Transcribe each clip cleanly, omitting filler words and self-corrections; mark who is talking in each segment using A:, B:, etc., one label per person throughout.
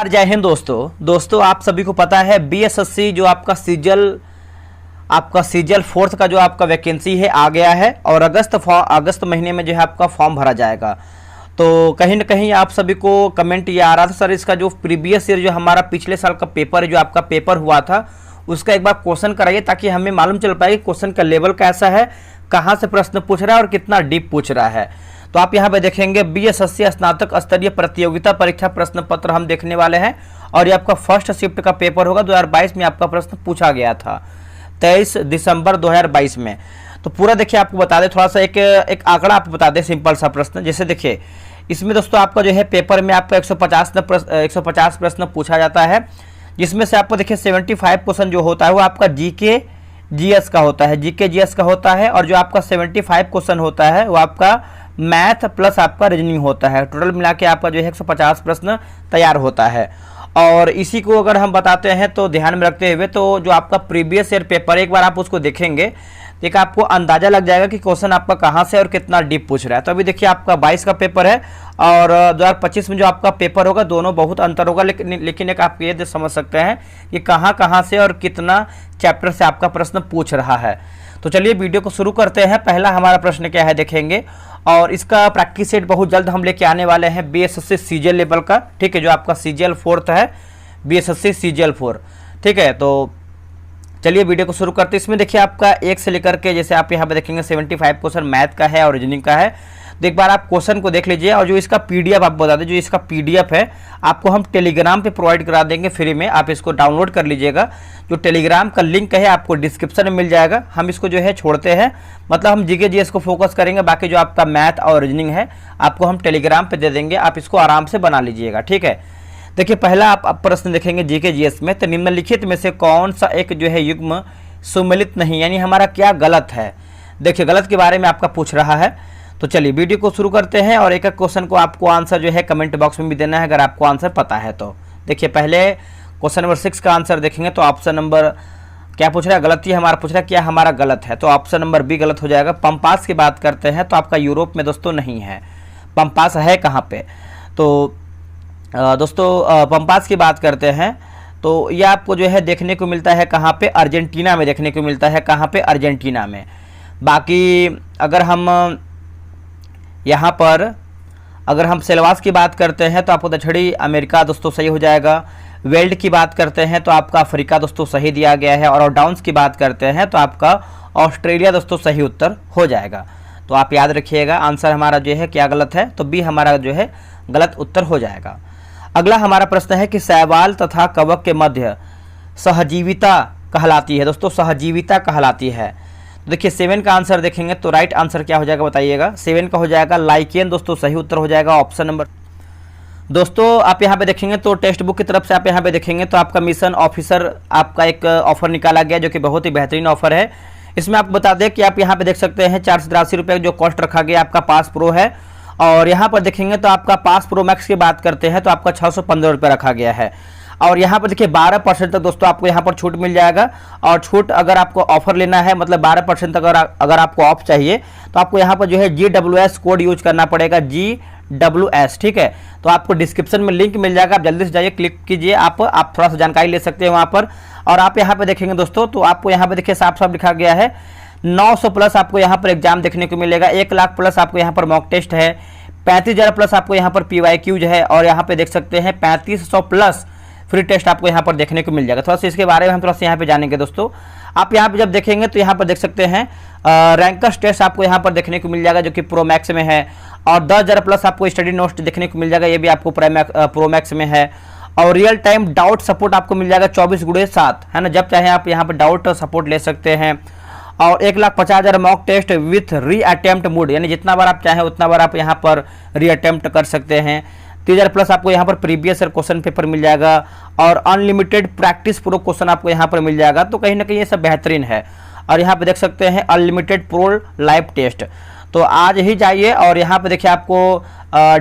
A: जय हिंद दोस्तों आप सभी को पता है बीएसएससी जो आपका सीजल फोर्थ का जो आपका वैकेंसी है आ गया है और अगस्त महीने में जो है आपका फॉर्म भरा जाएगा। तो कहीं ना कहीं आप सभी को कमेंट ये आ रहा था, सर इसका जो प्रीवियस ईयर जो हमारा पिछले साल का पेपर है जो आपका पेपर हुआ था उसका एक बार क्वेश्चन कराइए ताकि हमें मालूम चल पाए कि क्वेश्चन का लेवल कैसा है, कहाँ से प्रश्न पूछ रहा है और कितना डीप पूछ रहा है। तो आप यहाँ पे देखेंगे बीएसएससी स्नातक स्तरीय प्रतियोगिता परीक्षा प्रश्न पत्र हम देखने वाले हैं और ये आपका फर्स्ट शिफ्ट का पेपर होगा। 2022 में आपका प्रश्न पूछा गया था 23 दिसंबर 2022 में। तो पूरा देखिए आपको बता दें, थोड़ा सा एक आंकड़ा आपको बता दें, सिंपल सा प्रश्न। जैसे देखिए इसमें दोस्तों आपका जो है पेपर में आपका 150 प्रश्न पूछा जाता है, जिसमें से आपको देखिए 75 क्वेश्चन जो होता है वो आपका जीके जीएस का होता है, जीके जीएस का होता है। और जो आपका 75 क्वेश्चन होता है वो आपका मैथ प्लस आपका रीजनिंग होता है। टोटल मिला के आपका जो है 150 प्रश्न तैयार होता है। और इसी को अगर हम बताते हैं तो ध्यान में रखते हुए तो जो आपका प्रीवियस ईयर पेपर एक बार आप उसको देखेंगे एक आपको अंदाजा लग जाएगा कि क्वेश्चन आपका कहाँ से और कितना डीप पूछ रहा है। तो अभी देखिए आपका 22 का पेपर है और 2025 में जो आपका पेपर होगा दोनों बहुत अंतर होगा, लेकिन एक आप ये समझ सकते हैं कि कहाँ से और कितना चैप्टर से आपका प्रश्न पूछ रहा है। तो चलिए वीडियो को शुरू करते हैं। पहला हमारा प्रश्न क्या है देखेंगे और इसका प्रैक्टिस सेट बहुत जल्द हम लेके आने वाले हैं बीएसएससी सीजीएल लेवल का, ठीक है, जो आपका सीजीएल फोर्थ है, बीएसएससी सीजीएल 4, ठीक है। तो चलिए वीडियो को शुरू करते हैं। इसमें देखिए आपका 1 से लेकर के जैसे आप यहाँ पे देखेंगे 75 क्वेश्चन मैथ का है और रीजनिंग का है। तो एक बार आप क्वेश्चन को देख लीजिए और जो इसका पीडीएफ आप बता दें, जो इसका पीडीएफ है आपको हम टेलीग्राम पे प्रोवाइड करा देंगे फ्री में, आप इसको डाउनलोड कर लीजिएगा। जो टेलीग्राम का लिंक है आपको डिस्क्रिप्शन में मिल जाएगा। हम इसको जो है छोड़ते हैं, मतलब हम जीके जीएस को फोकस करेंगे, बाकी जो आपका मैथ और रीजनिंग है आपको हम टेलीग्राम पे दे देंगे, आप इसको आराम से बना लीजिएगा, ठीक है। देखिए पहला आप प्रश्न देखेंगे जीके जीएस में, तो निम्नलिखित में से कौन सा एक जो है युग्म सुमेलित नहीं, यानी हमारा क्या गलत है। देखिए गलत के बारे में आपका पूछ रहा है। तो चलिए वीडियो को शुरू करते हैं और एक एक क्वेश्चन को आपको आंसर जो है कमेंट बॉक्स में भी देना है अगर आपको आंसर पता है तो। देखिए पहले क्वेश्चन नंबर 6 का आंसर देखेंगे तो ऑप्शन नंबर क्या पूछ रहा है, गलती हमारा पूछ रहा है क्या हमारा गलत है, तो ऑप्शन नंबर बी गलत हो जाएगा। पंपास की बात करते हैं तो आपका यूरोप में दोस्तों नहीं है। पंपास है कहाँ पे, तो दोस्तों पंपास की बात करते हैं तो यह आपको जो है देखने को मिलता है कहाँ पे, अर्जेंटीना में देखने को मिलता है। कहाँ पे, अर्जेंटीना में। बाकी अगर हम यहाँ पर अगर हम सेलवास की बात करते हैं तो आपको दक्षिणी अमेरिका दोस्तों सही हो जाएगा। वेल्ड की बात करते हैं तो आपका अफ्रीका दोस्तों सही दिया गया है। और डाउन्स की बात करते हैं तो आपका ऑस्ट्रेलिया दोस्तों सही उत्तर हो जाएगा। तो आप याद रखिएगा आंसर हमारा जो है क्या गलत है, तो बी हमारा जो है गलत उत्तर हो जाएगा। अगला हमारा प्रश्न है कि शैवाल तथा कवक के मध्य सहजीविता कहलाती है, दोस्तों सहजीविता कहलाती है। तो देखिए 7 का आंसर देखेंगे तो राइट आंसर क्या हो जाएगा बताइएगा। 7 का हो जाएगा लाइकेन दोस्तों सही उत्तर हो जाएगा ऑप्शन नंबर। दोस्तों आप यहाँ पे देखेंगे तो टेक्स्ट बुक की तरफ से आप यहाँ पे देखेंगे तो आपका मिशन ऑफिसर आपका एक ऑफर निकाला गया जो कि बहुत ही बेहतरीन ऑफर है। इसमें आपको बता दें कि आप यहाँ पे देख सकते हैं 483 रुपये जो कॉस्ट रखा गया आपका पास प्रो है। और यहाँ पर देखेंगे तो आपका पास प्रो मैक्स की बात करते हैं तो आपका 615 रुपये रखा गया है। और यहाँ पर देखिए 12% तक दोस्तों आपको यहाँ पर छूट मिल जाएगा। और छूट अगर आपको ऑफर लेना है, मतलब 12% तक अगर आपको ऑफ चाहिए तो आपको यहाँ पर जो है GWS कोड यूज करना पड़ेगा, GWS, ठीक है। तो आपको डिस्क्रिप्शन में लिंक मिल जाएगा, आप जल्दी से जाइए क्लिक कीजिए, आप थोड़ा सा जानकारी ले सकते हैं वहाँ पर। और आप यहाँ पर देखेंगे दोस्तों तो आपको यहाँ पर देखिए साफ साफ लिखा गया है 900 प्लस आपको यहाँ पर एग्जाम देखने को मिलेगा, 1 लाख प्लस आपको यहाँ पर मॉक टेस्ट है, 35,000 प्लस आपको यहाँ पर PYQs है और यहाँ पे देख सकते हैं 3500 प्लस फ्री टेस्ट आपको यहाँ पर देखने को मिल जाएगा। थोड़ा सा इसके बारे में हम थोड़ा सा यहाँ पे जानेंगे दोस्तों। आप यहाँ पे जब देखेंगे तो यहाँ पर देख सकते हैं रैंकर्स टेस्ट आपको यहाँ पर देखने को मिल जाएगा जो कि प्रो मैक्स में है। और 10,000 प्लस आपको स्टडी नोट्स देखने को मिल जाएगा, ये भी आपको प्रो मैक्स में है। और रियल टाइम डाउट सपोर्ट आपको मिल जाएगा 24/7, है ना, जब चाहे आप यहाँ पर डाउट सपोर्ट ले सकते हैं। और 1,50,000 मॉक टेस्ट विथ री अटेम्प्ट मोड, यानी जितना बार आप चाहें उतना बार आप यहाँ पर री अटेम्प्ट कर सकते हैं। 30,000 प्लस आपको यहाँ पर प्रीवियस ईयर क्वेश्चन पेपर मिल जाएगा और अनलिमिटेड प्रैक्टिस प्रो क्वेश्चन आपको यहाँ पर मिल जाएगा। तो कहीं ना कहीं ये सब बेहतरीन है। और यहाँ पे देख सकते हैं अनलिमिटेड प्रो लाइव टेस्ट। तो आज ही जाइए और यहाँ पे देखिए आपको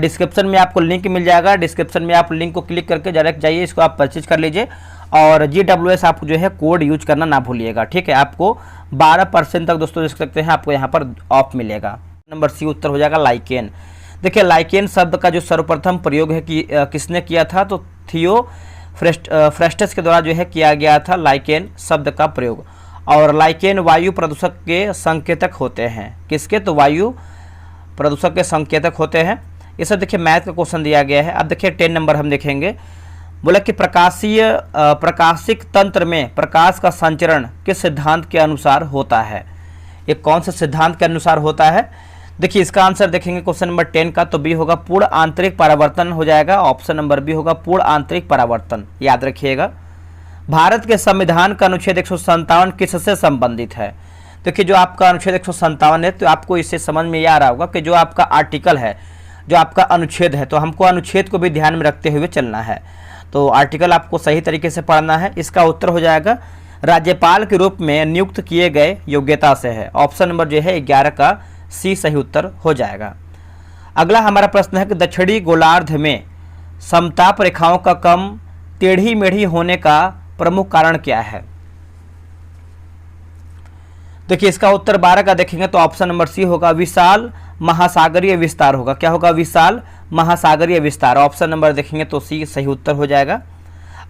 A: डिस्क्रिप्शन में आपको लिंक मिल जाएगा, डिस्क्रिप्शन में आप लिंक को क्लिक करके डायरेक्ट जाइए, इसको आप परचेज कर लीजिए। और GWS आप जो है कोड यूज करना ना भूलिएगा, ठीक है। आपको 12% तक दोस्तों देख सकते हैं आपको यहाँ पर ऑफ मिलेगा। नंबर सी उत्तर हो जाएगा लाइकेन। देखिए लाइकेन शब्द का जो सर्वप्रथम प्रयोग है कि किसने किया था, तो थियोफ्रेस्टस के द्वारा जो है किया गया था लाइकेन शब्द का प्रयोग। और लाइकेन वायु प्रदूषक के संकेतक होते हैं, किसके, तो वायु प्रदूषक के संकेतक होते हैं। ये सब देखिए मैथ का क्वेश्चन दिया गया है। अब देखिए 10 नंबर हम देखेंगे, बोला कि प्रकाशिक तंत्र में प्रकाश का संचरण किस सिद्धांत के अनुसार होता है, ये कौन से सिद्धांत के अनुसार होता है। देखिए इसका आंसर देखेंगे क्वेश्चन नंबर 10 का, तो बी होगा पूर्ण आंतरिक परावर्तन हो जाएगा, ऑप्शन नंबर बी होगा पूर्ण आंतरिक परावर्तन, याद रखिएगा। भारत के संविधान का अनुच्छेद 157 किससे संबंधित है। देखिए जो आपका अनुच्छेद 157 है, तो आपको इससे समझ में ये आ रहा होगा कि जो आपका आर्टिकल है, जो आपका अनुच्छेद है, तो हमको अनुच्छेद को भी ध्यान में रखते हुए चलना है। तो आर्टिकल आपको सही तरीके से पढ़ना है। इसका उत्तर हो जाएगा राज्यपाल के रूप में नियुक्त किए गए योग्यता से है, ऑप्शन नंबर जो है 11 का सी सही उत्तर हो जाएगा। अगला हमारा प्रश्न है कि दक्षिणी गोलार्ध में समताप रेखाओं का कम टेढ़ी मेढ़ी होने का प्रमुख कारण क्या है। देखिए इसका उत्तर 12 का देखेंगे तो ऑप्शन नंबर सी होगा विशाल महासागरीय विस्तार होगा। क्या होगा, विशाल महासागरीय विस्तार, ऑप्शन नंबर देखेंगे तो सी सही उत्तर हो जाएगा।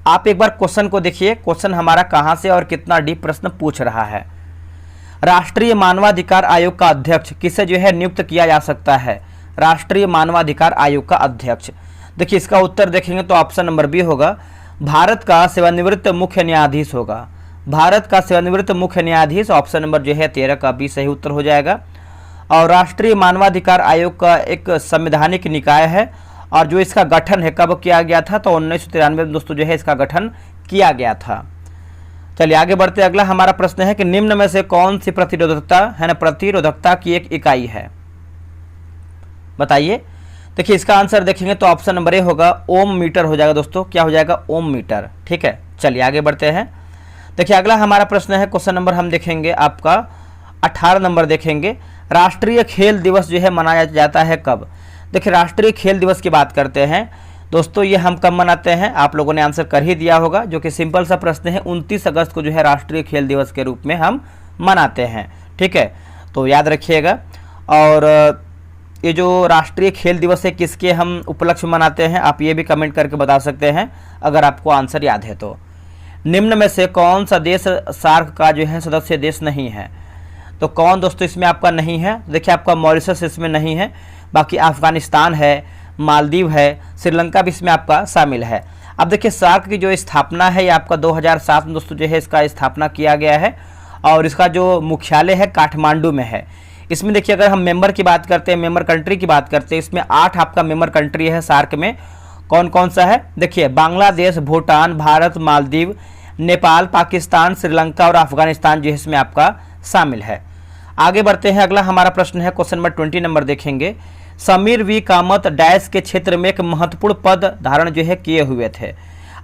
A: आप एक बार क्वेश्चन को देखिए, क्वेश्चन हमारा कहां से और कितना डीप प्रश्न पूछ रहा है। राष्ट्रीय मानवाधिकार आयोग का अध्यक्ष किसे जो है नियुक्त किया जा सकता है, राष्ट्रीय मानवाधिकार आयोग का अध्यक्ष। देखिए इसका उत्तर देखेंगे तो ऑप्शन नंबर बी होगा भारत का सेवानिवृत्त मुख्य न्यायाधीश होगा, भारत का सेवानिवृत्त मुख्य न्यायाधीश, ऑप्शन नंबर जो है 13 का बी सही उत्तर हो जाएगा। और राष्ट्रीय मानवाधिकार आयोग का एक संवैधानिक निकाय है, और जो इसका गठन है कब किया गया था, तो 1993 में दोस्तों जो है इसका गठन किया गया था। चलिए आगे बढ़ते, अगला हमारा प्रश्न है कि निम्न में से कौन सी प्रतिरोधकता है ना, प्रतिरोधकता की एक इकाई है, बताइए। देखिए इसका आंसर देखेंगे तो ऑप्शन नंबर ए होगा ओम मीटर हो जाएगा दोस्तों, क्या हो जाएगा, ओम मीटर, ठीक है। चलिए आगे बढ़ते हैं। देखिए अगला हमारा प्रश्न है, क्वेश्चन नंबर हम देखेंगे आपका 18 नंबर देखेंगे, राष्ट्रीय खेल दिवस जो है मनाया जाता है कब। देखिए राष्ट्रीय खेल दिवस की बात करते हैं दोस्तों, ये हम कब मनाते हैं, आप लोगों ने आंसर कर ही दिया होगा, जो कि सिंपल सा प्रश्न है, 29 अगस्त को जो है राष्ट्रीय खेल दिवस के रूप में हम मनाते हैं, ठीक है, तो याद रखिएगा। और ये जो राष्ट्रीय खेल दिवस है किसके हम उपलक्ष्य में मनाते हैं, आप ये भी कमेंट करके बता सकते हैं अगर आपको आंसर याद है तो। निम्न में से कौन सा देश सार्क का जो है सदस्य देश नहीं है, तो कौन दोस्तों इसमें आपका नहीं है। देखिए आपका मॉरिशस इसमें नहीं है, बाकी अफगानिस्तान है, मालदीव है, श्रीलंका भी इसमें आपका शामिल है। अब देखिए सार्क की जो स्थापना है ये आपका 2007 में दोस्तों जो है इसका स्थापना किया गया है, और इसका जो मुख्यालय है काठमांडू में है। इसमें देखिए अगर हम मेंबर की बात करते हैं, मेंबर कंट्री की बात करते हैं, इसमें 8 आपका मेंबर कंट्री है सार्क में। कौन कौन सा है, देखिए बांग्लादेश, भूटान, भारत, मालदीव, नेपाल, पाकिस्तान, श्रीलंका और अफगानिस्तान जो है इसमें आपका शामिल है। आगे बढ़ते हैं, अगला हमारा प्रश्न है क्वेश्चन नंबर 20 नंबर देखेंगे, समीर वी कामत डैश के क्षेत्र में एक महत्वपूर्ण पद धारण जो है किए हुए थे।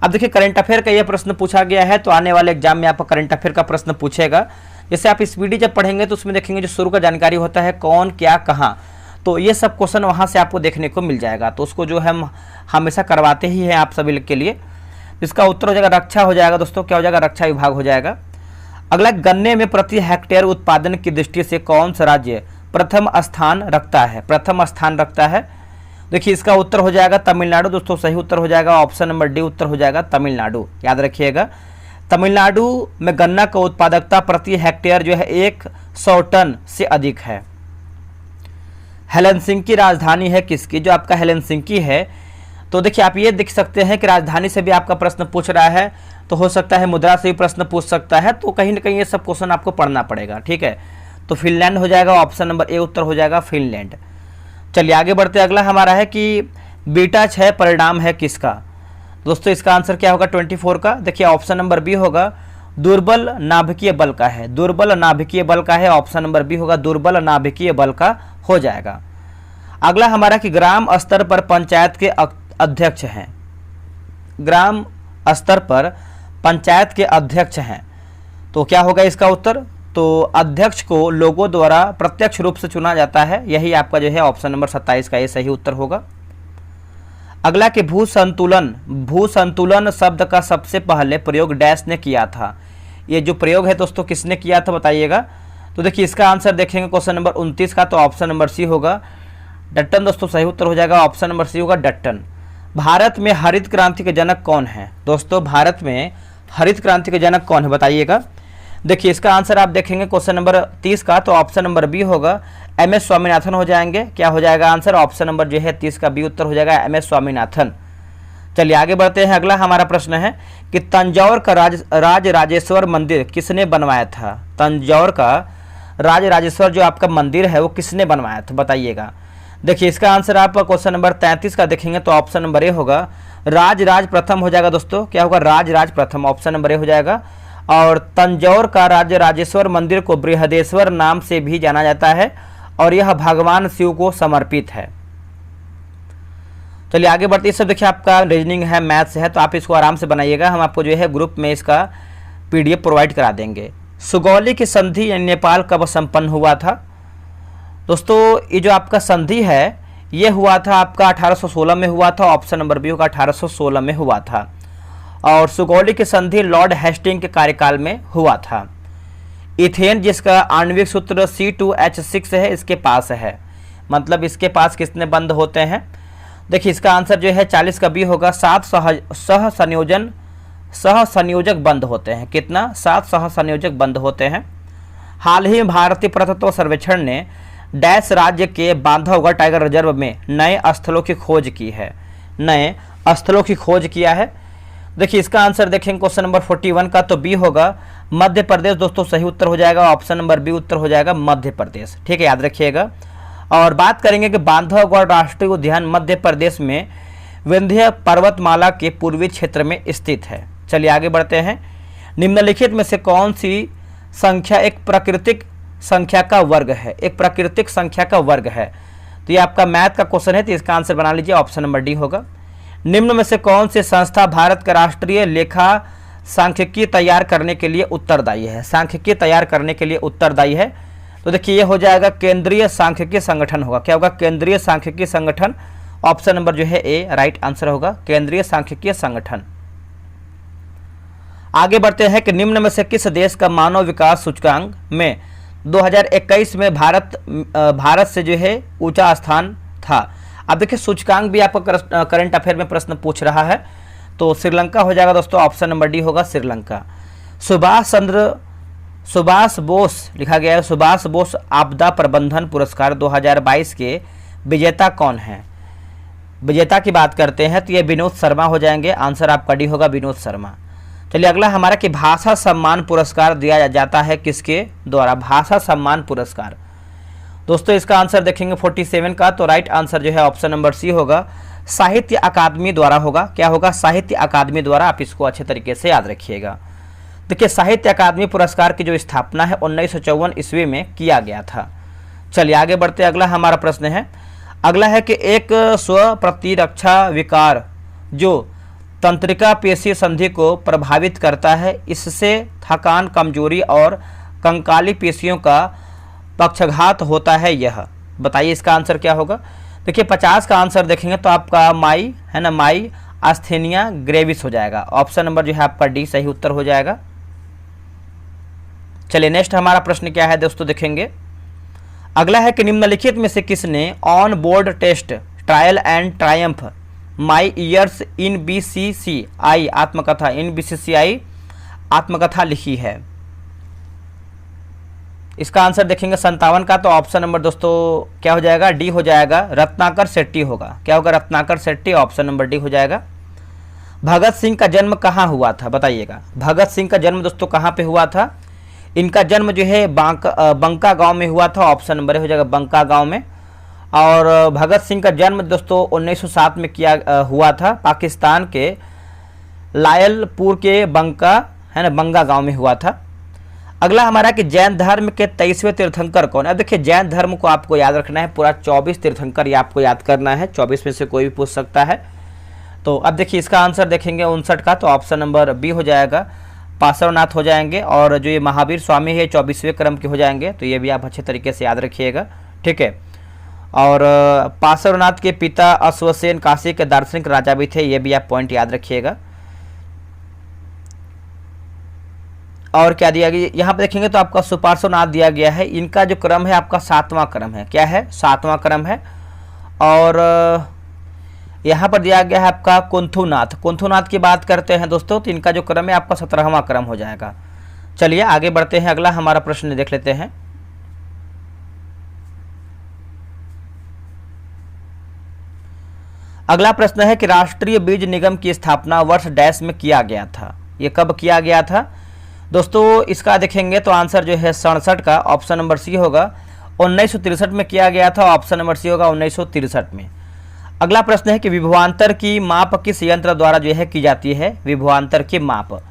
A: अब देखिए करंट अफेयर का यह प्रश्न पूछा गया है, तो आने वाले एग्जाम में आपका करंट अफेयर का प्रश्न पूछेगा। जैसे आप स्पीडी जब पढ़ेंगे तो उसमें देखेंगे जो शुरू का जानकारी होता है कौन क्या कहाँ, तो ये सब क्वेश्चन वहाँ से आपको देखने को मिल जाएगा, तो उसको जो हम हमेशा करवाते ही हैं आप सभी के लिए। इसका उत्तर हो जाएगा रक्षा हो जाएगा दोस्तों, क्या हो जाएगा, रक्षा विभाग हो जाएगा। अगला, गन्ने में प्रति हेक्टेयर उत्पादन की दृष्टि से कौन सा राज्य प्रथम स्थान रखता है, प्रथम स्थान रखता है। देखिए इसका उत्तर हो जाएगा तमिलनाडु दोस्तों, सही उत्तर हो जाएगा, ऑप्शन नंबर डी उत्तर हो जाएगा तमिलनाडु, याद रखिएगा। तमिलनाडु में गन्ना का उत्पादकता प्रति हेक्टेयर जो है 100 टन से अधिक है। हेलसिंकी राजधानी है किसकी, जो आपका हेलसिंकी है, तो देखिए आप ये देख सकते हैं कि राजधानी से भी आपका प्रश्न पूछ रहा है, तो हो सकता है मुद्रा से भी प्रश्न पूछ सकता है, तो कहीं ना कहीं ये सब क्वेश्चन आपको पढ़ना पड़ेगा, ठीक है। तो फिनलैंड हो जाएगा, ऑप्शन नंबर ए उत्तर हो जाएगा फिनलैंड। चलिए आगे बढ़ते, अगला हमारा है कि बीटा 6 परिणाम है किसका। दोस्तों इसका आंसर क्या होगा 24 का, देखिए ऑप्शन नंबर बी होगा दुर्बल नाभिकीय बल का है, दुर्बल नाभिकीय बल का है, ऑप्शन नंबर बी होगा दुर्बल नाभिकीय बल का हो जाएगा। अगला हमारा कि ग्राम स्तर पर पंचायत के अध्यक्ष हैं, ग्राम स्तर पर पंचायत के अध्यक्ष हैं, तो क्या होगा इसका उत्तर, तो अध्यक्ष को लोगों द्वारा प्रत्यक्ष रूप से चुना जाता है, यही आपका जो है ऑप्शन नंबर 27 का ये सही उत्तर होगा। अगला कि भू संतुलन शब्द का सबसे पहले प्रयोग डैश ने किया था, ये जो प्रयोग है दोस्तों किसने किया था बताइएगा। तो देखिए इसका आंसर देखेंगे क्वेश्चन नंबर 29 का, तो ऑप्शन नंबर सी होगा डट्टन दोस्तों सही उत्तर हो जाएगा, ऑप्शन नंबर सी होगा डट्टन। भारत में हरित क्रांति के जनक कौन है? दोस्तों भारत में हरित क्रांति के जनक कौन है बताइएगा। देखिए इसका आंसर आप देखेंगे क्वेश्चन नंबर 30 का, तो ऑप्शन नंबर बी होगा, एम.एस. स्वामीनाथन हो जाएंगे। क्या हो जाएगा आंसर? ऑप्शन नंबर जो है 30 का बी उत्तर हो जाएगा, एम.एस. स्वामीनाथन। चलिए आगे बढ़ते हैं। अगला हमारा प्रश्न है कि तंजौर का राजराजेश्वर मंदिर किसने बनवाया था? तंजौर का राजराजेश्वर जो आपका मंदिर है वो किसने बनवाया था बताइएगा। देखिए इसका आंसर आप क्वेश्चन नंबर 33 का देखेंगे तो ऑप्शन नंबर ए होगा, राजराज प्रथम हो जाएगा। दोस्तों क्या होगा? राजराज प्रथम, ऑप्शन नंबर ए हो जाएगा। और तंजौर का राजराजेश्वर मंदिर को बृहदेश्वर नाम से भी जाना जाता है और यह भगवान शिव को समर्पित है। चलिए आगे बढ़ते, सब देखिए आपका रीजनिंग है, मैथ्स है, तो आप इसको आराम से बनाइएगा। हम आपको जो है ग्रुप में इसका पीडीएफ प्रोवाइड करा देंगे। सुगौली की संधि नेपाल कब संपन्न हुआ था? दोस्तों ये जो आपका संधि है ये हुआ था आपका 1816 में हुआ था, ऑप्शन नंबर बी होगा 1816 में हुआ था। और सुगौली की संधि लॉर्ड हेस्टिंग के कार्यकाल में हुआ था। इथेन जिसका आणविक सूत्र C2H6 है इसके पास है, मतलब इसके पास कितने बंद होते हैं? देखिए इसका आंसर जो है 40 का बी होगा, 7 सहसंयोजक बंद होते हैं। कितना? 7 सहसंयोजक बंद होते हैं। हाल ही में भारतीय पुरातत्व सर्वेक्षण ने डैश राज्य के बांधवगढ़ टाइगर रिजर्व में नए स्थलों की खोज की है, नए स्थलों की खोज किया है। देखिए इसका आंसर देखेंगे क्वेश्चन नंबर 41 का, तो बी होगा मध्य प्रदेश। दोस्तों सही उत्तर हो जाएगा, ऑप्शन नंबर बी उत्तर हो जाएगा मध्य प्रदेश। ठीक है, याद रखिएगा। और बात करेंगे कि बांधवगढ़ राष्ट्रीय उद्यान मध्य प्रदेश में विंध्य पर्वतमाला के पूर्वी क्षेत्र में स्थित है। चलिए आगे बढ़ते हैं। निम्नलिखित में से कौन सी संख्या एक प्राकृतिक संख्या का वर्ग है? एक प्राकृतिक संख्या का वर्ग है, तो ये आपका मैथ का क्वेश्चन है, तो इसका आंसर बना लीजिए, ऑप्शन नंबर डी होगा। निम्न में से कौन सी संस्था भारत का राष्ट्रीय लेखा सांख्यिकी तैयार करने के लिए उत्तरदायी है? सांख्यिकी तैयार करने के लिए उत्तरदायी है, तो देखिए ये हो जाएगा केंद्रीय सांख्यिकी संगठन होगा। क्या होगा? केंद्रीय सांख्यिकी संगठन, ऑप्शन नंबर जो है ए राइट आंसर होगा, केंद्रीय सांख्यिकी संगठन। आगे बढ़ते हैं कि निम्न में से किस देश का मानव विकास सूचकांक में 2021 में भारत से जो है ऊंचा स्थान था? अब देखिए सूचकांक भी आपका करंट अफेयर में प्रश्न पूछ रहा है, तो श्रीलंका हो जाएगा दोस्तों, ऑप्शन नंबर डी होगा श्रीलंका। सुभाष बोस लिखा गया है, सुभाष बोस आपदा प्रबंधन पुरस्कार 2022 के विजेता कौन है? विजेता की बात करते हैं तो ये विनोद शर्मा हो जाएंगे, आंसर आपका डी होगा विनोद शर्मा। चलिए अगला हमारा कि भाषा सम्मान पुरस्कार दिया जाता है किसके द्वारा? भाषा सम्मान पुरस्कार। दोस्तों इसका आंसर देखेंगे 47 का, तो राइट आंसर जो है ऑप्शन नंबर सी होगा, साहित्य अकादमी द्वारा होगा। क्या होगा? साहित्य अकादमी द्वारा। आप इसको अच्छे तरीके से याद रखिएगा। देखिए साहित्य अकादमी पुरस्कार की जो स्थापना है 1954 ईस्वी में किया गया था। चलिए आगे बढ़ते, अगला हमारा प्रश्न है, अगला है कि एक स्व प्रतिरक्षा विकार जो तंत्रिका पेशी संधि को प्रभावित करता है, इससे थकान, कमजोरी और कंकाली पेशियों का पक्षघात होता है, यह बताइए इसका आंसर क्या होगा? देखिए 50 का आंसर देखेंगे तो आपका माई है ना, माई आस्थेनिया ग्रेविस हो जाएगा, ऑप्शन नंबर जो है आपका डी सही उत्तर हो जाएगा। चलिए नेक्स्ट हमारा प्रश्न क्या है दोस्तों देखेंगे। अगला है कि निम्नलिखित में से किसने on board test trial and triumph my years in BCCI आत्मकथा BCCI आत्मकथा लिखी है? इसका आंसर देखेंगे 57 का, तो ऑप्शन नंबर दोस्तों क्या हो जाएगा? डी हो जाएगा, रत्नाकर शेट्टी होगा। क्या होगा? Ratnakar Shetty, option number D हो जाएगा। भगत सिंह का जन्म कहाँ हुआ था बताइएगा? भगत सिंह का जन्म दोस्तों कहाँ पे हुआ था? इनका जन्म जो है बंका गांव में हुआ था, ऑप्शन नंबर हो जाएगा बंका गांव में। और भगत सिंह का जन्म दोस्तों 1907 में हुआ था, पाकिस्तान के लायलपुर के बंका है ना, बंगा गांव में हुआ था। अगला हमारा कि जैन धर्म के 23वें तीर्थंकर कौन है? अब देखिए जैन धर्म को आपको याद रखना है, पूरा 24 तीर्थंकर ये आपको याद करना है, 24 में से कोई भी पूछ सकता है। तो अब देखिए इसका आंसर देखेंगे 59 का, तो ऑप्शन नंबर बी हो जाएगा, पार्श्वनाथ हो जाएंगे। और जो ये महावीर स्वामी है 24वें क्रम के हो जाएंगे, तो ये भी आप अच्छे तरीके से याद रखिएगा, ठीक है। और पार्श्वनाथ के पिता अश्वसेन काशी के दार्शनिक राजा भी थे, ये भी आप पॉइंट याद रखिएगा। और क्या दिया गया यहाँ पे देखेंगे तो आपका सुपार्श्वनाथ दिया गया है, इनका जो क्रम है आपका 7वां क्रम है। क्या है? 7वां क्रम है। और यहाँ पर दिया गया है आपका कुंथुनाथ। कुंथुनाथ की बात करते हैं दोस्तों तो इनका जो क्रम है आपका 17वां क्रम हो जाएगा। चलिए आगे बढ़ते हैं, अगला हमारा प्रश्न देख लेते हैं। अगला प्रश्न है कि राष्ट्रीय बीज निगम की स्थापना वर्ष डैश में किया गया था। ये कब किया गया था दोस्तों? इसका देखेंगे तो आंसर जो है 67 का ऑप्शन नंबर सी होगा। 1963 में किया गया था, ऑप्शन नंबर सी होगा 1963 में। अगला प्रश्न है कि विभवांतर की माप किस यंत्र द्वारा जो है की जाती है? विभवांतर की माप,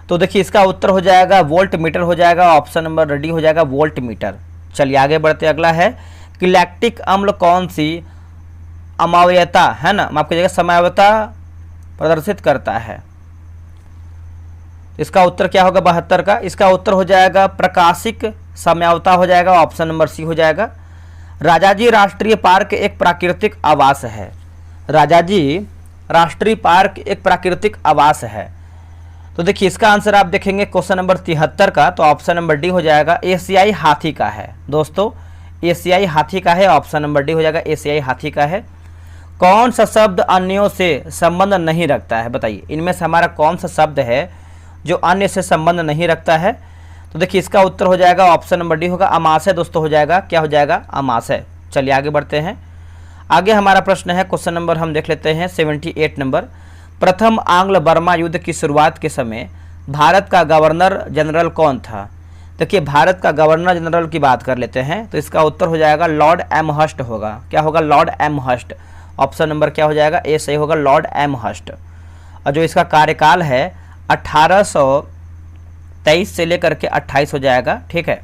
A: तो देखिए इसका उत्तर हो जाएगा वोल्ट मीटर हो जाएगा, ऑप्शन नंबर डी हो जाएगा वोल्ट मीटर। चलिए आगे बढ़ते, अगला है कि लैक्टिक अम्ल कौन सी अमावयता है ना, माफ कीजिएगा समयावता प्रदर्शित करता है? इसका उत्तर क्या होगा 72 का? इसका उत्तर हो जाएगा प्रकाशिक समयावता हो जाएगा, ऑप्शन नंबर सी हो जाएगा। राजाजी राष्ट्रीय पार्क एक प्राकृतिक आवास है। राजाजी राष्ट्रीय पार्क एक प्राकृतिक आवास है, तो देखिए इसका आंसर आप देखेंगे क्वेश्चन नंबर 73 का, तो ऑप्शन नंबर डी हो जाएगा एशियाई हाथी का है। दोस्तों एशियाई हाथी का है, ऑप्शन नंबर डी हो जाएगा एशियाई हाथी का है। कौन सा शब्द अन्यों से संबंध नहीं रखता है? बताइए इनमें से हमारा कौन सा शब्द है जो अन्य से संबंध नहीं रखता है? तो देखिए इसका उत्तर हो जाएगा ऑप्शन नंबर डी होगा अमाशय दोस्तों हो जाएगा, क्या हो जाएगा अमाशय। चलिए आगे बढ़ते हैं, आगे हमारा प्रश्न है क्वेश्चन नंबर हम देख लेते हैं 78 नंबर। प्रथम आंग्ल बर्मा युद्ध की शुरुआत के समय भारत का गवर्नर जनरल कौन था? देखिए भारत का गवर्नर जनरल की बात कर लेते हैं, तो इसका उत्तर हो जाएगा लॉर्ड एमहर्स्ट होगा। क्या होगा? Lord Amherst. ऑप्शन नंबर क्या हो जाएगा? ए सही होगा, लॉर्ड एमहर्स्ट। और जो इसका कार्यकाल है 1823 से लेकर के 28 हो जाएगा, ठीक है।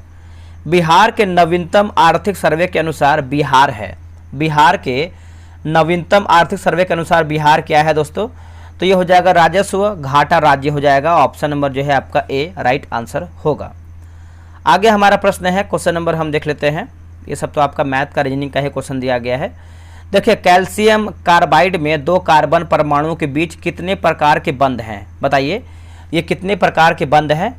A: बिहार के नवीनतम आर्थिक सर्वे के अनुसार बिहार है, बिहार के नवीनतम आर्थिक सर्वे के अनुसार बिहार क्या है दोस्तों? तो ये हो जाएगा राजस्व घाटा राज्य हो जाएगा, ऑप्शन नंबर जो है आपका ए राइट आंसर होगा। आगे हमारा प्रश्न है क्वेश्चन नंबर हम देख लेते हैं, ये सब तो आपका मैथ का रीजनिंग का ही क्वेश्चन दिया गया है। देखिए कैल्शियम कार्बाइड में 2 कार्बन परमाणुओं के बीच कितने प्रकार के बंध हैं? बताइए ये कितने प्रकार के बंध हैं?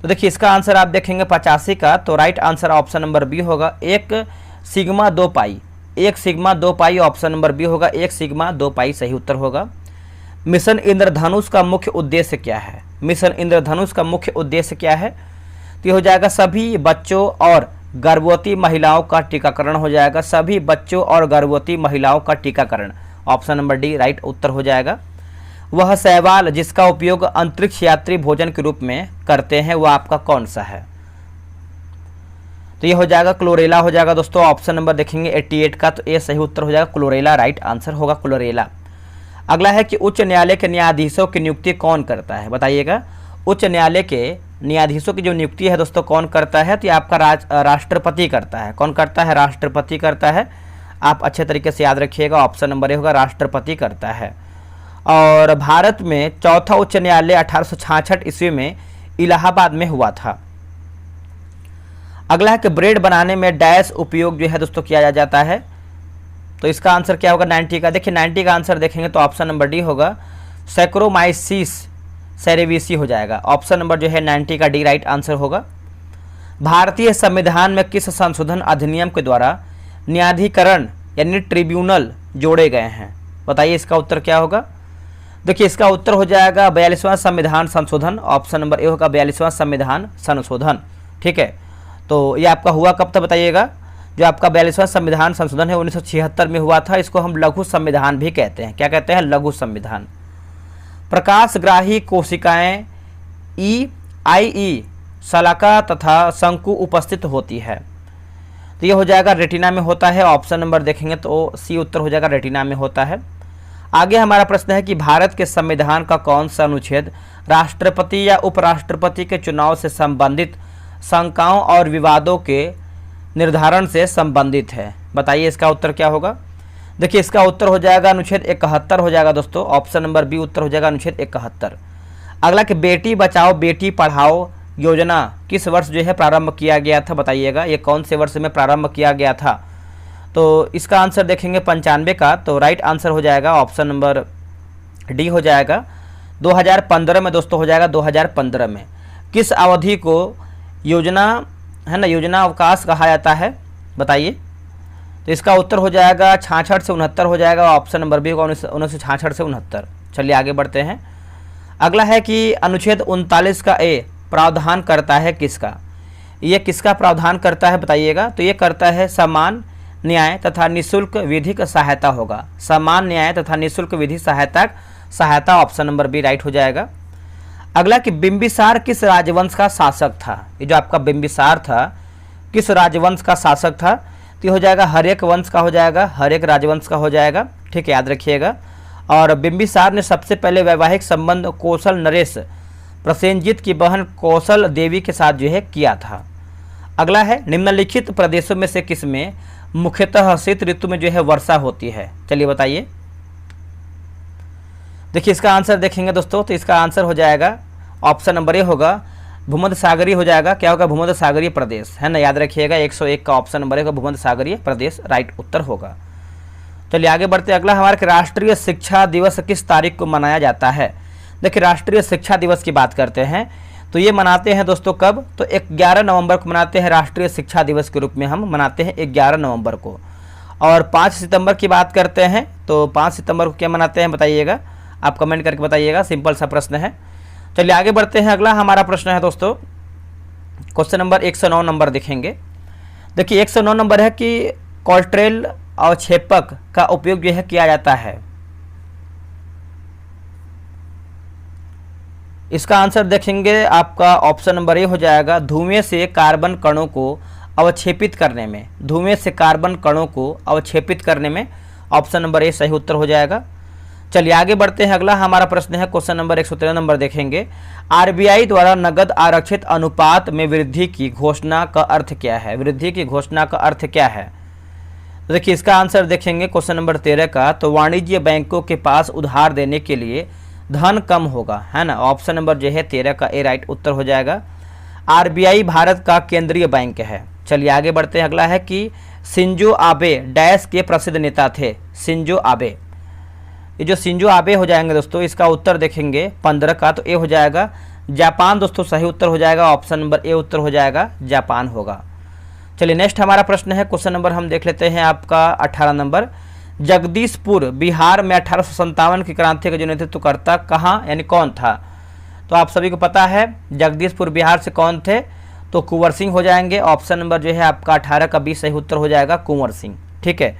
A: तो देखिए इसका आंसर आप देखेंगे 85 का, तो right answer option number B होगा 1 sigma 2 pi, 1 sigma 2 pi, option number B होगा 1 सिग्मा 2 पाई सही उत्तर होगा। मिशन इंद्रधनुष का मुख्य उद्देश्य क्या है? मिशन इंद्रधनुष का मुख्य उद्देश्य क्या है? तो ये हो जाएगा सभी बच्चों और गर्भवती महिलाओं का टीकाकरण हो जाएगा, सभी बच्चों और गर्भवती महिलाओं का टीकाकरण, ऑप्शन नंबर डी राइट उत्तर हो जाएगा। वह शैवाल जिसका उपयोग अंतरिक्ष यात्री भोजन के रूप में करते हैं वह आपका कौन सा है? तो ये हो जाएगा क्लोरेला हो जाएगा दोस्तों, ऑप्शन नंबर देखेंगे 88 का, तो ए सही उत्तर हो जाएगा क्लोरेला राइट आंसर होगा क्लोरेला। अगला है कि उच्च न्यायालय के न्यायाधीशों की नियुक्ति कौन करता है? बताइएगा उच्च न्यायालय के न्यायाधीशों की जो नियुक्ति है दोस्तों कौन करता है? तो ये आपका राष्ट्रपति करता है। कौन करता है? राष्ट्रपति करता है। आप अच्छे तरीके से याद रखिएगा, ऑप्शन नंबर ए होगा राष्ट्रपति करता है। और भारत में चौथा उच्च न्यायालय 1866 ईस्वी में इलाहाबाद में हुआ था। अगला है कि ब्रेड बनाने में डैश उपयोग जो है दोस्तों किया जाता है, तो इसका आंसर क्या होगा 90 का? देखिए 90 का आंसर देखेंगे तो ऑप्शन नंबर डी होगा सैक्रोमाइसिस सेरेविसी हो जाएगा, ऑप्शन नंबर जो है 90 का डी राइट आंसर होगा। भारतीय संविधान में किस संशोधन अधिनियम के द्वारा न्यायाधिकरण यानी ट्रिब्यूनल जोड़े गए हैं? बताइए इसका उत्तर क्या होगा? देखिए इसका उत्तर हो जाएगा 42वां संविधान संशोधन, ऑप्शन नंबर ए होगा 42वां संविधान संशोधन, ठीक है। तो ये आपका हुआ कब तक बताइएगा? जो आपका 42वां संविधान संशोधन है 1976 में हुआ था, इसको हम लघु संविधान भी कहते हैं। क्या कहते हैं? लघु संविधान। प्रकाशग्राही कोशिकाएं आई शलाका तथा शंकु उपस्थित होती है, तो ये हो जाएगा रेटिना में होता है, ऑप्शन नंबर देखेंगे तो सी उत्तर हो जाएगा रेटिना में होता है। आगे हमारा प्रश्न है कि भारत के संविधान का कौन सा अनुच्छेद राष्ट्रपति या उपराष्ट्रपति के चुनाव से संबंधित शंकाओं और विवादों के निर्धारण से संबंधित है? बताइए इसका उत्तर क्या होगा? देखिए इसका उत्तर हो जाएगा अनुच्छेद 71 हो जाएगा दोस्तों, ऑप्शन नंबर बी उत्तर हो जाएगा अनुच्छेद 71। अगला कि बेटी बचाओ बेटी पढ़ाओ योजना किस वर्ष जो है प्रारंभ किया गया था? बताइएगा ये कौन से वर्ष में प्रारंभ किया गया था? तो इसका आंसर देखेंगे 95 का, तो राइट आंसर हो जाएगा ऑप्शन नंबर डी हो जाएगा 2015 में दोस्तों हो जाएगा 2015 में। किस अवधि को योजना है ना योजना अवकाश कहा जाता है? बताइए तो इसका उत्तर हो जाएगा 66 से 69 हो जाएगा, ऑप्शन नंबर बी होगा 1966 से 69। चलिए आगे बढ़ते हैं। अगला है कि अनुच्छेद 39 का ए प्रावधान करता है किसका? ये किसका प्रावधान करता है बताइएगा। तो ये करता है समान न्याय तथा निःशुल्क विधिक सहायता होगा, समान न्याय तथा निःशुल्क विधि सहायता ऑप्शन नंबर बी राइट हो जाएगा। अगला कि बिंबिसार किस राजवंश का शासक था? ये जो आपका बिंबिसार था किस राजवंश का शासक था? तो हो जाएगा हर्यक वंश का हो जाएगा, हर्यक राजवंश का हो जाएगा, ठीक है, याद रखिएगा। और बिंबिसार ने सबसे पहले वैवाहिक संबंध कौशल नरेश प्रसेनजीत की बहन कौशल देवी के साथ जो है किया था। अगला है निम्नलिखित प्रदेशों में से किस में मुख्यतः शीत ऋतु में जो है वर्षा होती है? चलिए बताइए। देखिए इसका आंसर देखेंगे दोस्तों, तो इसका आंसर हो जाएगा ऑप्शन नंबर ए होगा भूमध्य सागरीय हो जाएगा। क्या होगा? भूमध्य सागरीय प्रदेश, है ना, याद रखिएगा। 101 का ऑप्शन नंबर ए होगा भूमध्य सागरीय प्रदेश राइट उत्तर होगा। चलिए आगे बढ़ते हैं। अगला हमारे राष्ट्रीय शिक्षा दिवस किस तारीख को मनाया जाता है? देखिए राष्ट्रीय शिक्षा दिवस की बात करते हैं तो ये मनाते हैं दोस्तों कब? तो 11 नवंबर को मनाते हैं, राष्ट्रीय शिक्षा दिवस के रूप में हम मनाते हैं 11 नवंबर को। और 5 सितंबर की बात करते हैं तो 5 सितंबर को क्या मनाते हैं बताइएगा, आप कमेंट करके बताइएगा, सिंपल सा प्रश्न है। चलिए आगे बढ़ते हैं। अगला हमारा प्रश्न है दोस्तों क्वेश्चन नंबर 109 नंबर देखेंगे। देखिए 109 नंबर है कि कॉल्ट्रेल अवक्षेपक का उपयोग जो है किया जाता है। इसका आंसर देखेंगे आपका ऑप्शन नंबर ए हो जाएगा धुएं से कार्बन कणों को अवक्षेपित करने में, धुएं से कार्बन कणों को अवक्षेपित करने में ऑप्शन नंबर ए सही उत्तर हो जाएगा। चलिए आगे बढ़ते हैं। अगला हमारा प्रश्न है क्वेश्चन नंबर 113 नंबर देखेंगे। आरबीआई द्वारा नगद आरक्षित अनुपात में वृद्धि की घोषणा का अर्थ क्या है? वृद्धि की घोषणा का अर्थ क्या है? तो देखिए इसका आंसर देखेंगे क्वेश्चन नंबर 13 का, तो वाणिज्य बैंकों के पास उधार देने के लिए धन कम होगा, है ना, ऑप्शन नंबर जो है 13 का ए राइट उत्तर हो जाएगा। आरबीआई भारत का केंद्रीय बैंक है। चलिए आगे बढ़ते हैं। अगला है कि शिंजो आबे डैश के प्रसिद्ध नेता थे? शिंजो आबे, ये जो शिंजो आबे हो जाएंगे दोस्तों, इसका उत्तर देखेंगे 15 का, तो ए हो जाएगा जापान दोस्तों, सही उत्तर हो जाएगा, ऑप्शन नंबर ए उत्तर हो जाएगा, जापान होगा। चलिए नेक्स्ट हमारा प्रश्न है क्वेश्चन नंबर हम देख लेते हैं आपका 18 नंबर। जगदीशपुर बिहार में 1857 की क्रांति का जो नेतृत्वकर्ता कहाँ यानी कौन था? तो आप सभी को पता है जगदीशपुर बिहार से कौन थे? तो कुंवर सिंह हो जाएंगे, ऑप्शन नंबर जो है आपका 18 का बी सही उत्तर हो जाएगा, कुंवर सिंह, ठीक है।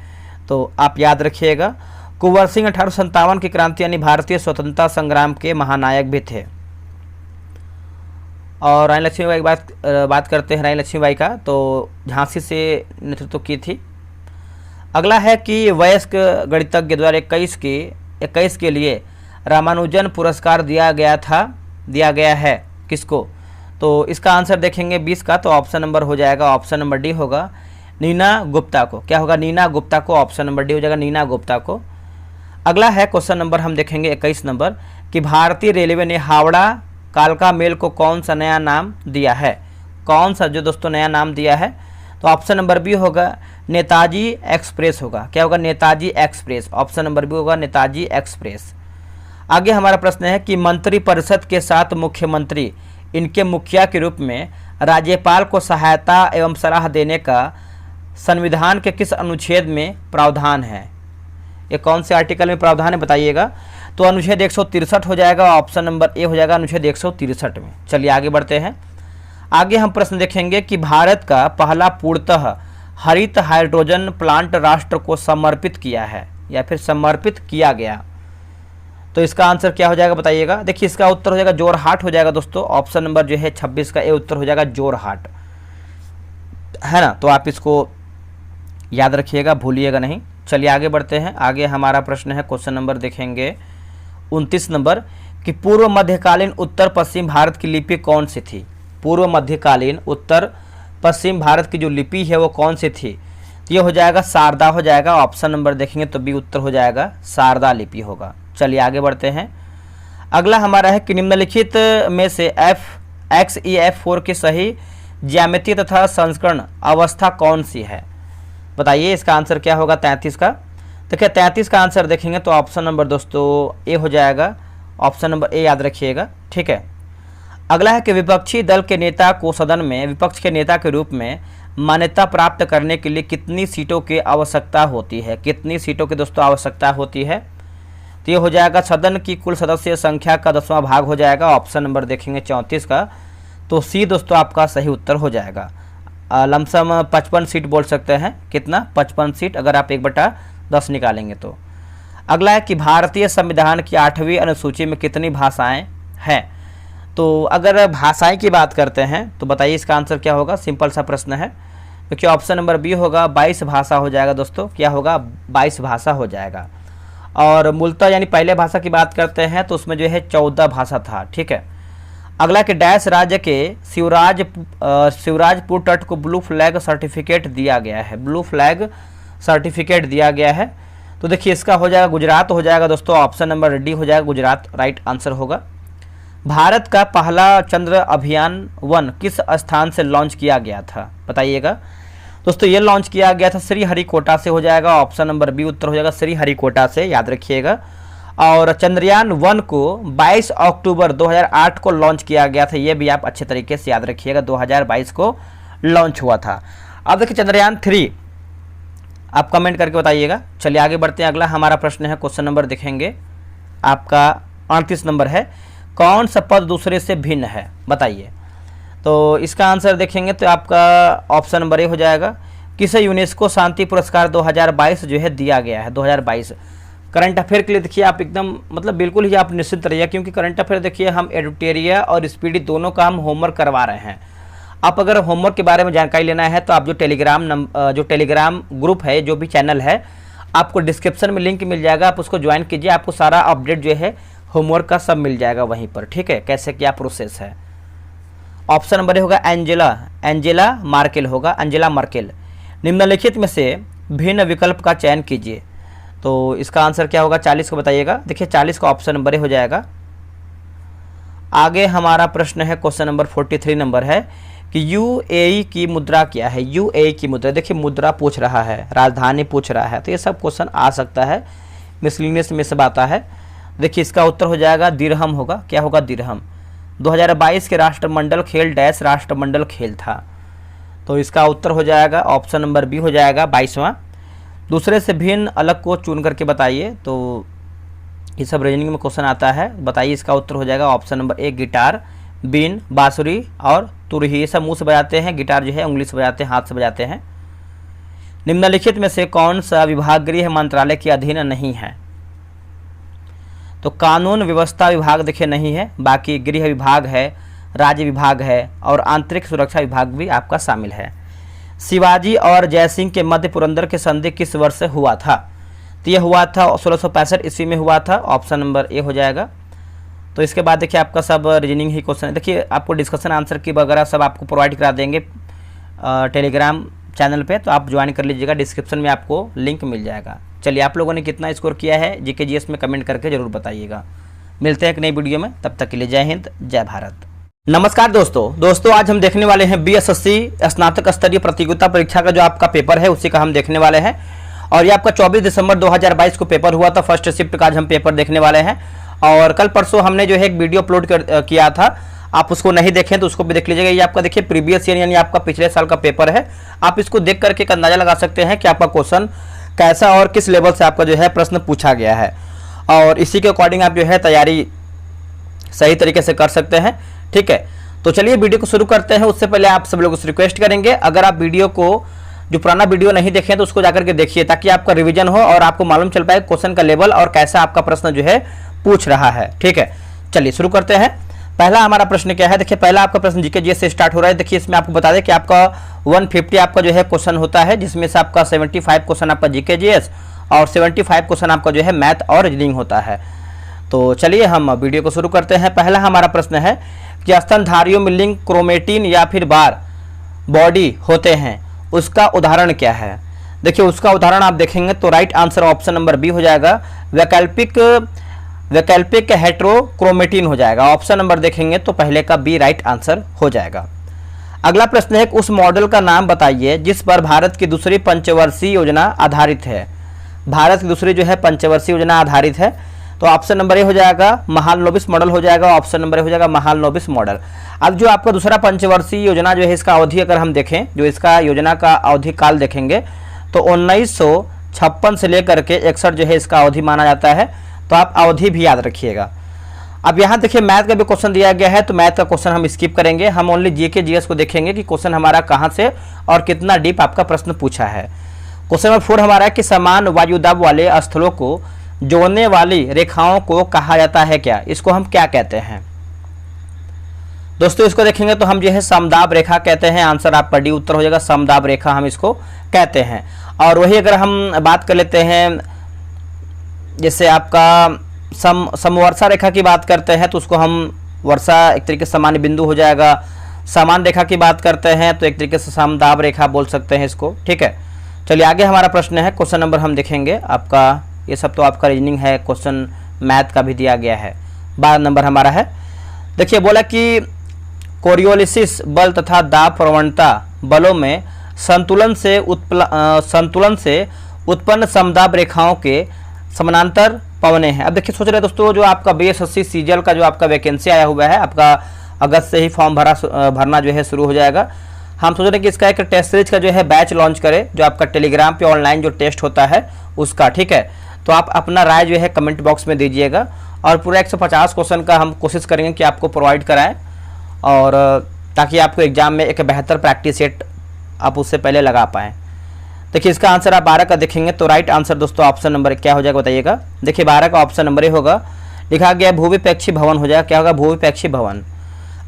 A: तो आप याद रखिएगा कुंवर सिंह 1857 की क्रांति यानी भारतीय स्वतंत्रता संग्राम के महानायक भी थे। और रानी लक्ष्मीबाई की बात करते हैं, रानी लक्ष्मीबाई का, तो झांसी से नेतृत्व की थी। अगला है कि वयस्क गणितज्ञ द्वारा 21 के लिए रामानुजन पुरस्कार दिया गया है किसको? तो इसका आंसर देखेंगे 20 का, तो ऑप्शन नंबर हो जाएगा, ऑप्शन नंबर डी होगा, नीना गुप्ता को। क्या होगा? नीना गुप्ता को, ऑप्शन नंबर डी हो जाएगा, नीना गुप्ता को। अगला है क्वेश्चन नंबर हम देखेंगे 21 नंबर कि भारतीय रेलवे ने हावड़ा कालका मेल को कौन सा नया नाम दिया है? कौन सा जो दोस्तों नया नाम दिया है? तो ऑप्शन नंबर बी होगा नेताजी एक्सप्रेस होगा। क्या होगा? Netaji Express, option number B होगा नेताजी एक्सप्रेस। आगे हमारा प्रश्न है कि मंत्रिपरिषद के साथ मुख्यमंत्री इनके मुखिया के रूप में राज्यपाल को सहायता एवं सलाह देने का संविधान के किस अनुच्छेद में प्रावधान है? ये कौन से आर्टिकल में प्रावधान है बताइएगा। तो अनुच्छेद 163 हो जाएगा, ऑप्शन नंबर ए हो जाएगा अनुच्छेद 163 में। चलिए आगे बढ़ते हैं। आगे हम प्रश्न देखेंगे कि भारत का पहला पूर्णतः हरित हाइड्रोजन प्लांट राष्ट्र को समर्पित किया है या फिर समर्पित किया गया, तो इसका आंसर क्या हो जाएगा बताइएगा। देखिए इसका उत्तर हो जाएगा जोरहाट हो जाएगा दोस्तों, ऑप्शन नंबर जो है 26 का ए उत्तर हो जाएगा जोरहाट, है ना। तो आप इसको याद रखिएगा, भूलिएगा नहीं। चलिए आगे बढ़ते हैं। आगे हमारा प्रश्न है क्वेश्चन नंबर देखेंगे 29 नंबर कि पूर्व मध्यकालीन उत्तर पश्चिम भारत की लिपि कौन सी थी? पूर्व मध्यकालीन उत्तर पश्चिम भारत की जो लिपि है वो कौन सी थी? तो ये हो जाएगा शारदा हो जाएगा, ऑप्शन नंबर देखेंगे तो बी उत्तर हो जाएगा, शारदा लिपि होगा। चलिए आगे बढ़ते हैं। अगला हमारा है कि निम्नलिखित में से XeF4 की सही ज्यामिति तथा संस्करण अवस्था कौन सी है? बताइए इसका आंसर क्या होगा 33 का। देखिए 33 का आंसर देखेंगे तो ऑप्शन नंबर दोस्तों ए हो जाएगा, ऑप्शन नंबर ए याद रखिएगा, ठीक है। अगला है कि विपक्षी दल के नेता को सदन में विपक्ष के नेता के रूप में मान्यता प्राप्त करने के लिए कितनी सीटों की आवश्यकता होती है? कितनी सीटों की दोस्तों आवश्यकता होती है? तो ये हो जाएगा सदन की कुल सदस्य संख्या का 10वां भाग हो जाएगा। ऑप्शन नंबर देखेंगे 34 का, तो सी दोस्तों आपका सही उत्तर हो जाएगा। लमसम 55 सीट बोल सकते हैं। कितना? 55 सीट, अगर आप 1/10 निकालेंगे तो। अगला है कि भारतीय संविधान की 8वीं अनुसूची में कितनी भाषाएं हैं? तो अगर भाषाएं की बात करते हैं तो बताइए इसका आंसर क्या होगा? सिंपल सा प्रश्न है, क्योंकि ऑप्शन नंबर बी होगा 22 भाषा हो जाएगा दोस्तों। क्या होगा? 22 भाषा हो जाएगा। और मूलतः यानी पहले भाषा की बात करते हैं तो उसमें जो है 14 भाषा था। ठीक है। अगला कि डैश राज्य के शिवराजपुर तट को ब्लू फ्लैग सर्टिफिकेट दिया गया है। ब्लू फ्लैग सर्टिफिकेट दिया गया है, तो देखिए इसका हो जाएगा गुजरात हो जाएगा दोस्तों। ऑप्शन नंबर डी हो जाएगा, गुजरात राइट आंसर होगा। भारत का पहला चंद्र अभियान 1 किस स्थान से लॉन्च किया गया था? बताइएगा दोस्तों। ये लॉन्च किया गया था श्रीहरिकोटा से हो जाएगा। ऑप्शन नंबर बी उत्तर हो जाएगा, श्रीहरिकोटा से, याद रखिएगा। और चंद्रयान 1 को 22 अक्टूबर 2008 को लॉन्च किया गया था। ये भी आप अच्छे तरीके से याद रखिएगा, 2022 को लॉन्च हुआ था। अब देखिए चंद्रयान 3 आप कमेंट करके बताइएगा। चलिए आगे बढ़ते हैं। अगला हमारा प्रश्न है, क्वेश्चन नंबर देखेंगे आपका 38 नंबर है। कौन सा पद दूसरे से भिन्न है? बताइए। तो इसका आंसर देखेंगे तो आपका ऑप्शन नंबर ए हो जाएगा। किसे यूनेस्को शांति पुरस्कार 2022 जो है दिया गया है? 2022 करंट अफेयर के लिए देखिए आप एकदम मतलब बिल्कुल ही आप निश्चित रहिए, क्योंकि करंट अफेयर देखिए हम एडुटेरिया और स्पीडी दोनों का हम होमवर्क करवा रहे हैं। आप अगर होमवर्क के बारे में जानकारी लेना है तो आप जो टेलीग्राम ग्रुप है, जो भी चैनल है, आपको डिस्क्रिप्शन में लिंक मिल जाएगा, आप उसको ज्वाइन कीजिए। आपको सारा अपडेट जो है होमवर्क का सब मिल जाएगा वहीं पर। ठीक है, कैसे क्या प्रोसेस है। ऑप्शन नंबर होगा एंजेला मार्केल होगा, एंजेला मार्केल। निम्नलिखित में से भिन्न विकल्प का चयन कीजिए। तो इसका आंसर क्या होगा? 40 को बताइएगा। देखिए 40 का ऑप्शन नंबर हो जाएगा। आगे हमारा प्रश्न है, क्वेश्चन नंबर 43 नंबर है कि यूएई की मुद्रा क्या है? यूएई की मुद्रा, देखिए मुद्रा पूछ रहा है, राजधानी पूछ रहा है, तो ये सब क्वेश्चन आ सकता है, मिसलिनियस में सब आता है। देखिए इसका उत्तर हो जाएगा दिरहम होगा। क्या होगा? दिरहम। 2022 के राष्ट्रमंडल खेल डैश राष्ट्रमंडल खेल था, तो इसका उत्तर हो जाएगा ऑप्शन नंबर बी हो जाएगा 22वां। दूसरे से भिन्न अलग को चुन करके बताइए, तो ये सब रीजनिंग में क्वेश्चन आता है। बताइए इसका उत्तर हो जाएगा ऑप्शन नंबर ए गिटार, बीन, बांसुरी और तुरही। ये सब मुंह से बजाते हैं, गिटार जो है उंगली से बजाते हैं, हाथ से बजाते हैं। निम्नलिखित में से कौन सा विभाग गृह मंत्रालय के अधीन नहीं है? तो कानून व्यवस्था विभाग देखिए नहीं है, बाकी गृह विभाग है, राज्य विभाग है और आंतरिक सुरक्षा विभाग भी आपका शामिल है। शिवाजी और जयसिंह के मध्य पुरंदर के संधि किस वर्ष से हुआ था? तो यह हुआ था 1665 ईस्वी में हुआ था। ऑप्शन नंबर ए हो जाएगा। तो इसके बाद देखिए आपका सब रीजनिंग ही क्वेश्चन है। देखिए आपको डिस्कशन आंसर की वगैरह सब आपको प्रोवाइड करा देंगे टेलीग्राम चैनल पे, तो आप ज्वाइन कर लीजिएगा, डिस्क्रिप्शन में आपको लिंक मिल जाएगा। चलिए आप लोगों ने कितना स्कोर किया है जीके जीएस में कमेंट करके जरूर बताइएगा। मिलते हैं एक नई वीडियो में, तब तक के लिए जय हिंद, जय भारत। नमस्कार दोस्तों आज हम देखने वाले हैं बीएसएससी स्नातक स्तरीय प्रतियोगिता परीक्षा का जो आपका पेपर है उसी का हम देखने वाले हैं। और ये आपका 24 दिसंबर 2022 को पेपर हुआ था। फर्स्ट शिफ्ट का आज हम पेपर देखने वाले हैं। और कल परसों हमने जो है एक वीडियो अपलोड किया था, आप उसको नहीं देखें तो उसको भी देख लीजिएगा। ये आपका देखिए प्रीवियस ईयर यानी आपका पिछले साल का पेपर है। आप इसको देख करके एक अंदाजा लगा सकते हैं कि आपका क्वेश्चन कैसा और किस लेवल से आपका जो है प्रश्न पूछा गया है, और इसी के अकॉर्डिंग आप जो है तैयारी सही तरीके से कर सकते हैं। ठीक है, तो चलिए वीडियो को शुरू करते हैं। उससे पहले आप सब लोगों से रिक्वेस्ट करेंगे, अगर आप वीडियो को जो पुराना वीडियो नहीं देखें तो उसको जाकर के देखिए, ताकि आपका रिवीजन हो और आपको मालूम चल पाए क्वेश्चन का लेवल और कैसा आपका प्रश्न जो है पूछ रहा है। ठीक है, चलिए शुरू करते हैं। पहला हमारा प्रश्न क्या है? देखिए पहला आपका प्रश्न जीके जीएस से स्टार्ट हो रहा है। देखिए इसमें आपको बता दें कि आपका 150 आपका जो है क्वेश्चन होता है, जिसमें से आपका 75 क्वेश्चन आपका जीके जीएस और 75 क्वेश्चन आपका जो है मैथ और रीजनिंग होता है। तो चलिए हम वीडियो को शुरू करते हैं। पहला हमारा प्रश्न है कि स्तनधारियों में लिंग क्रोमेटिन या फिर बार बॉडी होते हैं, उसका उदाहरण क्या है? देखिए उसका उदाहरण आप देखेंगे तो right answer option number B हो जाएगा, वैकल्पिक हेट्रोक्रोमेटिन हो जाएगा। ऑप्शन नंबर देखेंगे तो पहले का बी राइट आंसर हो जाएगा। अगला प्रश्न है उस मॉडल का नाम बताइए जिस पर भारत की दूसरी पंचवर्षीय योजना आधारित है। भारत की दूसरी जो है पंचवर्षीय योजना आधारित है, तो ऑप्शन नंबर ए हो जाएगा महालनोबिस मॉडल हो जाएगा, ऑप्शन नंबर ए हो जाएगा महालनोबिस मॉडल। अब जो आपका दूसरा पंचवर्षीय योजना जो है इसका अवधि अगर हम देखें, जो इसका योजना का अवधि काल देखेंगे तो 1956 से लेकर के 61 जो है इसका अवधि माना जाता है। तो आप अवधि भी याद रखिएगा। अब यहाँ देखिए मैथ का भी क्वेश्चन दिया गया है, तो मैथ का क्वेश्चन हम स्किप करेंगे, हम ओनली जीके जीएस को देखेंगे कि क्वेश्चन हमारा कहाँ से और कितना डीप आपका प्रश्न पूछा है। क्वेश्चन नंबर 4 हमारा है कि समान वायुदाब वाले स्थलों को जोड़ने वाली रेखाओं को कहा जाता है क्या, इसको हम क्या कहते हैं। दोस्तों इसको देखेंगे तो हम जो है समदाब रेखा कहते हैं, आंसर आपका डी उत्तर हो जाएगा, समदाब रेखा हम इसको कहते हैं। और वही अगर हम बात कर लेते हैं जैसे आपका समवर्षा रेखा की बात करते हैं तो उसको हम वर्षा एक तरीके से सामान्य बिंदु हो जाएगा। समान रेखा की बात करते हैं तो एक तरीके से समदाब रेखा बोल सकते हैं इसको, ठीक है। चलिए आगे हमारा प्रश्न है, क्वेश्चन नंबर हम देखेंगे आपका, ये सब तो आपका रीजनिंग है, क्वेश्चन मैथ का भी दिया गया है। 12 नंबर हमारा है, देखिए बोला कि कोरियोलिसिस बल तथा दाब प्रवणता बलों में संतुलन से उत्पन्न समदाब रेखाओं के समानांतर पवने हैं। अब देखिए सोच रहे दोस्तों, जो आपका BSSC सीजीएल का जो आपका वैकेंसी आया हुआ है, आपका अगस्त से ही फॉर्म भरना जो है शुरू हो जाएगा। हम सोच रहे हैं कि इसका एक टेस्ट सीरीज का जो है बैच लॉन्च करें, जो आपका टेलीग्राम पे ऑनलाइन जो टेस्ट होता है उसका, ठीक है। तो आप अपना राय जो है कमेंट बॉक्स में दीजिएगा और पूरा 150 क्वेश्चन का हम कोशिश करेंगे कि आपको प्रोवाइड कराएं, और ताकि आपको एग्जाम में एक बेहतर प्रैक्टिस सेट आप उससे पहले लगा पाएँ। देखिए इसका आंसर आप 12 का देखेंगे तो राइट आंसर दोस्तों ऑप्शन नंबर क्या हो जाएगा बताइएगा। देखिए 12 का ऑप्शन नंबर ए होगा, लिखा गया भूविपेक्षी भवन हो जाएगा, क्या होगा भूविपेक्षी भवन।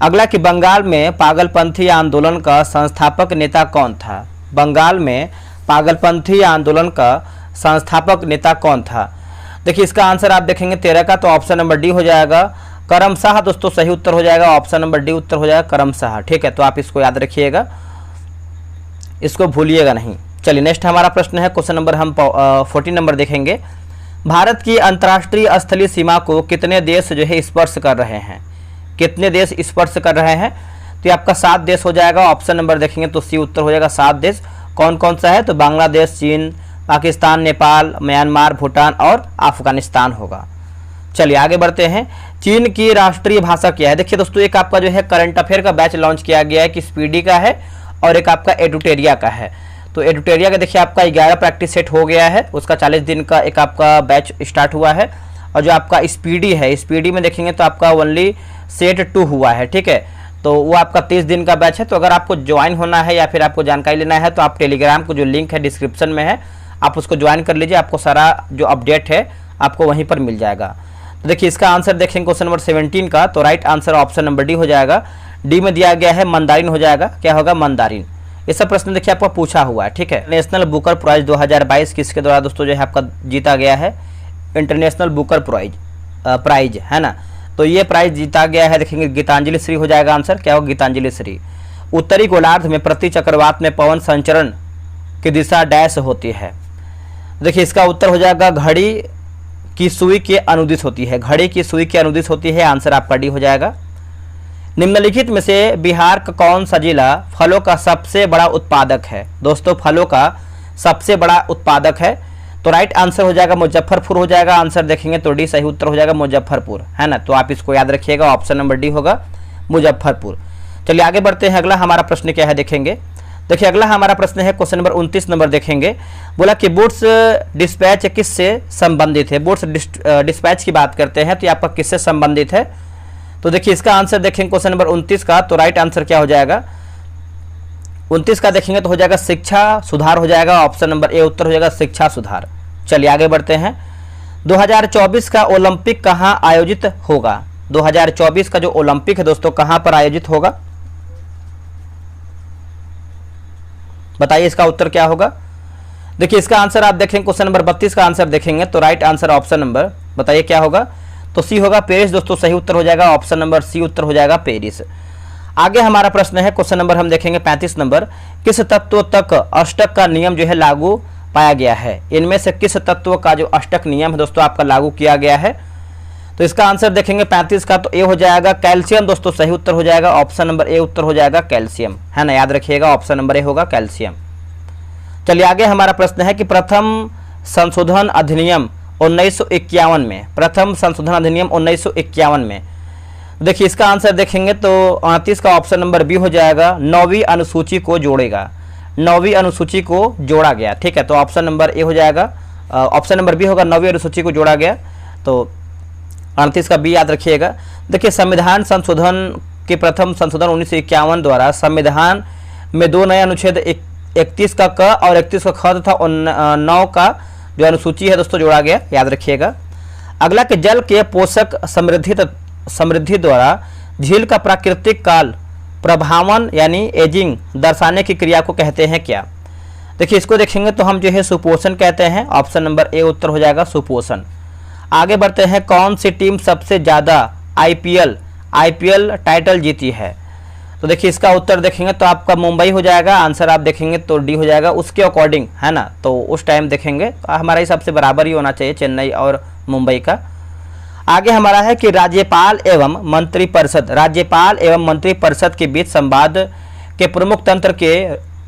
A: अगला कि बंगाल में पागलपंथी आंदोलन का संस्थापक नेता कौन था, बंगाल में पागलपंथी आंदोलन का संस्थापक नेता कौन था। देखिए इसका आंसर आप देखेंगे 13 का, तो ऑप्शन नंबर डी हो जाएगा करम शाह दोस्तों, सही उत्तर हो जाएगा, ऑप्शन नंबर डी उत्तर हो जाएगा करम शाह, ठीक है। तो आप इसको याद रखिएगा, इसको भूलिएगा नहीं। चलिए नेक्स्ट हमारा प्रश्न है, क्वेश्चन नंबर हम 14 नंबर देखेंगे। भारत की अंतर्राष्ट्रीय स्थलीय सीमा को कितने देश जो है स्पर्श कर रहे हैं, कितने देश स्पर्श कर रहे हैं। तो ये आपका 7 देश हो जाएगा, ऑप्शन नंबर देखेंगे तो सी उत्तर हो जाएगा 7 देश। कौन कौन सा है, तो बांग्लादेश, चीन, पाकिस्तान, नेपाल, म्यांमार, भूटान और अफगानिस्तान होगा। चलिए आगे बढ़ते हैं। चीन की राष्ट्रीय भाषा क्या है। देखिए दोस्तों एक आपका जो है करंट अफेयर का बैच लॉन्च किया गया है कि स्पीडी का है और एक आपका एडुटेरिया का है। तो एडुटेरिया का देखिए आपका 11 प्रैक्टिस सेट हो गया है, उसका 40 दिन का एक आपका बैच स्टार्ट हुआ है। और जो आपका स्पीडी है, स्पीडी में देखेंगे तो आपका ओनली सेट 2 हुआ है, ठीक है। तो वो आपका 30 दिन का बैच है। तो अगर आपको ज्वाइन होना है या फिर आपको जानकारी लेना है तो आप टेलीग्राम को जो लिंक है डिस्क्रिप्शन में है, आप उसको ज्वाइन कर लीजिए, आपको सारा जो अपडेट है आपको वहीं पर मिल जाएगा। तो देखिए इसका आंसर देखेंगे क्वेश्चन नंबर 17 का, तो right answer option number D हो जाएगा। डी में दिया गया है मंदारिन हो जाएगा, क्या होगा मंदारिन। ये सब प्रश्न देखिए आपको पूछा हुआ है, ठीक है। नेशनल बुकर प्राइज 2022 किसके द्वारा दोस्तों जो है आपका जीता गया है, इंटरनेशनल बुकर प्राइज है ना। तो ये प्राइज जीता गया है, देखेंगे गीतांजलि श्री हो जाएगा आंसर, क्या होगा गीतांजलि श्री। उत्तरी गोलार्ध में प्रति चक्रवात में पवन संचरण की दिशा डैश होती है। देखिए इसका उत्तर हो जाएगा घड़ी की सुई के अनुदिश होती है, घड़ी की सुई के अनुदिश होती है, आंसर आपका डी हो जाएगा। निम्नलिखित में से बिहार का कौन सा जिला फलों का सबसे बड़ा उत्पादक है। दोस्तों फलों का सबसे बड़ा उत्पादक है, तो राइट आंसर हो जाएगा मुजफ्फरपुर हो जाएगा, आंसर देखेंगे तो डी सही उत्तर हो जाएगा मुजफ्फरपुर, है ना। तो आप इसको याद रखिएगा, ऑप्शन नंबर डी होगा मुजफ्फरपुर। चलिए आगे बढ़ते हैं, अगला हमारा प्रश्न क्या है देखेंगे। देखिए अगला हमारा प्रश्न है क्वेश्चन नंबर 29 नंबर देखेंगे। बोला कि वुड्स डिस्पैच किससे संबंधित है। वुड्स डिस्पैच की बात करते हैं तो ये आपका किससे संबंधित है। तो देखिए इसका आंसर देखेंगे क्वेश्चन नंबर 29 का, तो राइट आंसर क्या हो जाएगा 29 का देखेंगे तो हो जाएगा शिक्षा सुधार हो जाएगा, ऑप्शन नंबर ए उत्तर हो जाएगा शिक्षा सुधार। चलिए आगे बढ़ते हैं। 2024 का ओलंपिक कहाँ आयोजित होगा। 2024 का जो ओलंपिक है दोस्तों कहाँ पर आयोजित होगा, बताइए इसका उत्तर क्या होगा। देखिए इसका आंसर आप देखेंगे क्वेश्चन नंबर 32 का आंसर देखेंगे तो राइट आंसर ऑप्शन नंबर बताइए क्या होगा, तो सी होगा पेरिस दोस्तों, सही उत्तर हो जाएगा, ऑप्शन नंबर सी उत्तर हो जाएगा पेरिस। आगे हमारा प्रश्न है क्वेश्चन नंबर हम देखेंगे 35 नंबर। किस तत्व तक अष्टक का नियम जो है लागू पाया गया है। इनमें से किस तत्व का जो अष्टक नियम है दोस्तों आपका लागू किया गया है। तो इसका आंसर देखेंगे 35 का, तो ए हो जाएगा कैल्शियम दोस्तों, सही उत्तर हो जाएगा, ऑप्शन नंबर ए उत्तर हो जाएगा कैल्शियम, है ना, याद रखिएगा ऑप्शन नंबर ए होगा कैल्शियम। चलिए आगे हमारा प्रश्न है कि प्रथम संशोधन अधिनियम 1951 में, प्रथम संशोधन अधिनियम 1951 में। देखिए इसका आंसर देखेंगे तो 29 का ऑप्शन नंबर बी हो जाएगा, 9वीं अनुसूची को जोड़ेगा, 9वीं अनुसूची को जोड़ा गया। ठीक है, तो ऑप्शन नंबर ए हो जाएगा, ऑप्शन नंबर बी होगा, 9वीं अनुसूची को जोड़ा गया। तो 38 का बी याद रखिएगा। देखिए संविधान संशोधन के प्रथम संशोधन 1951 द्वारा संविधान में 2 नए अनुच्छेद 31 का क और 31 का ख तथा 9 का जो अनुसूची है दोस्तों जोड़ा गया, याद रखिएगा। अगला कि जल के पोषक समृद्धि द्वारा झील का प्राकृतिक काल प्रभावन यानी एजिंग दर्शाने की क्रिया को कहते हैं क्या? देखिए इसको देखेंगे तो हम जो है सुपोषण कहते हैं, ऑप्शन नंबर ए उत्तर हो जाएगा सुपोषण। आगे बढ़ते हैं, कौन सी टीम सबसे ज़्यादा आईपीएल टाइटल जीती है? तो देखिए इसका उत्तर देखेंगे तो आपका मुंबई हो जाएगा, आंसर आप देखेंगे तो डी हो जाएगा उसके अकॉर्डिंग, है ना। तो उस टाइम देखेंगे हमारा हिसाब से बराबर ही होना चाहिए चेन्नई और मुंबई का। आगे हमारा है कि राज्यपाल एवं मंत्रिपरिषद के बीच संवाद के प्रमुख तंत्र के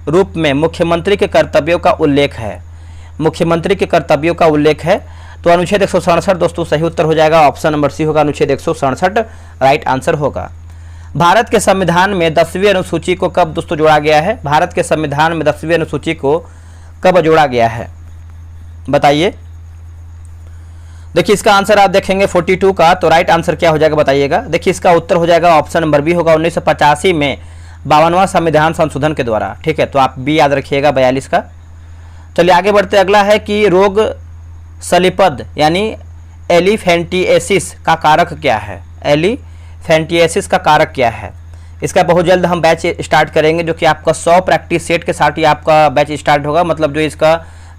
A: रूप में मुख्यमंत्री के कर्तव्यों का उल्लेख है, मुख्यमंत्री के कर्तव्यों का उल्लेख है। तो अनुच्छेद 167 दोस्तों सही उत्तर हो जाएगा, ऑप्शन नंबर सी होगा, अनुच्छेद 167 राइट आंसर होगा। भारत के संविधान में 10वीं अनुसूची को कब दोस्तों जोड़ा गया है? भारत के संविधान में 10वीं अनुसूची को कब जोड़ा गया है बताइए। देखिए इसका आंसर आप देखेंगे 42 का, तो राइट आंसर क्या हो जाएगा बताइएगा। देखिए इसका उत्तर हो जाएगा ऑप्शन नंबर बी होगा, 1985 में 52वां संविधान संशोधन के द्वारा। ठीक है, तो आप बी याद रखिएगा 42 का। चलिए आगे बढ़ते, अगला है कि रोग सलीपद यानी एलिफेंटिएसिस का कारक क्या है? एलिफेंटिएसिस का कारक क्या है? इसका बहुत जल्द हम बैच स्टार्ट करेंगे, जो कि आपका 100 प्रैक्टिस सेट के साथ ही आपका बैच स्टार्ट होगा। मतलब जो इसका